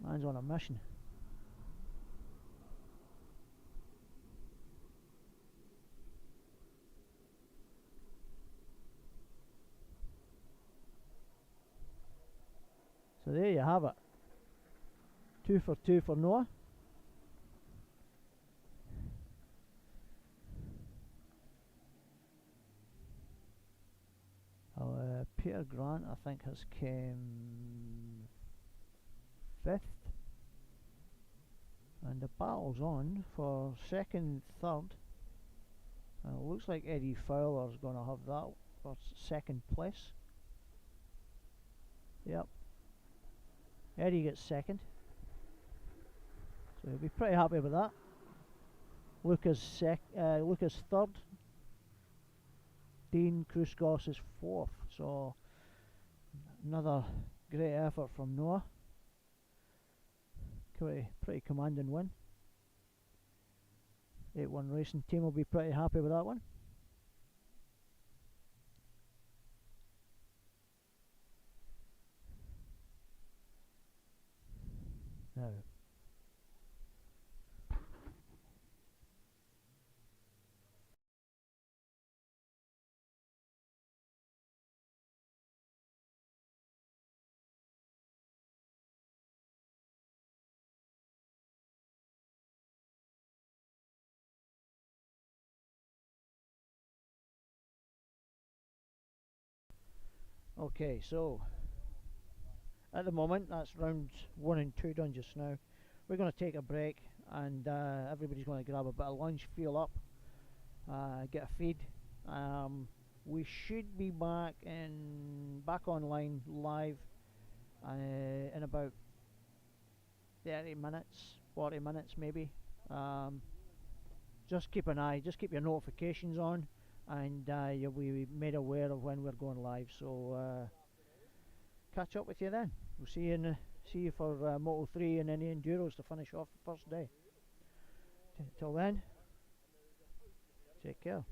Man's on a mission. So there you have it. 2 for 2 for Noah. Peter Grant, I think, has came 5th. And the battle's on for second, third. It looks like Eddie Fowler's going to have that for second place. Yep. Eddie gets second. So he'll be pretty happy with that. Luca's third. Dean Kruskos is fourth. So another great effort from Noah. Pretty commanding win. 8-1 racing team will be pretty happy with that one. Okay, so at the moment that's round 1 and 2 done just now. We're going to take a break, and everybody's going to grab a bit of lunch, fuel up, get a feed. We should be back online live in about 30 minutes, 40 minutes maybe. Just keep an eye, just keep your notifications on, and you'll be made aware of when we're going live. So catch up with you then. We'll see you for Moto 3 and then the Enduros to finish off the first day. Till then, take care.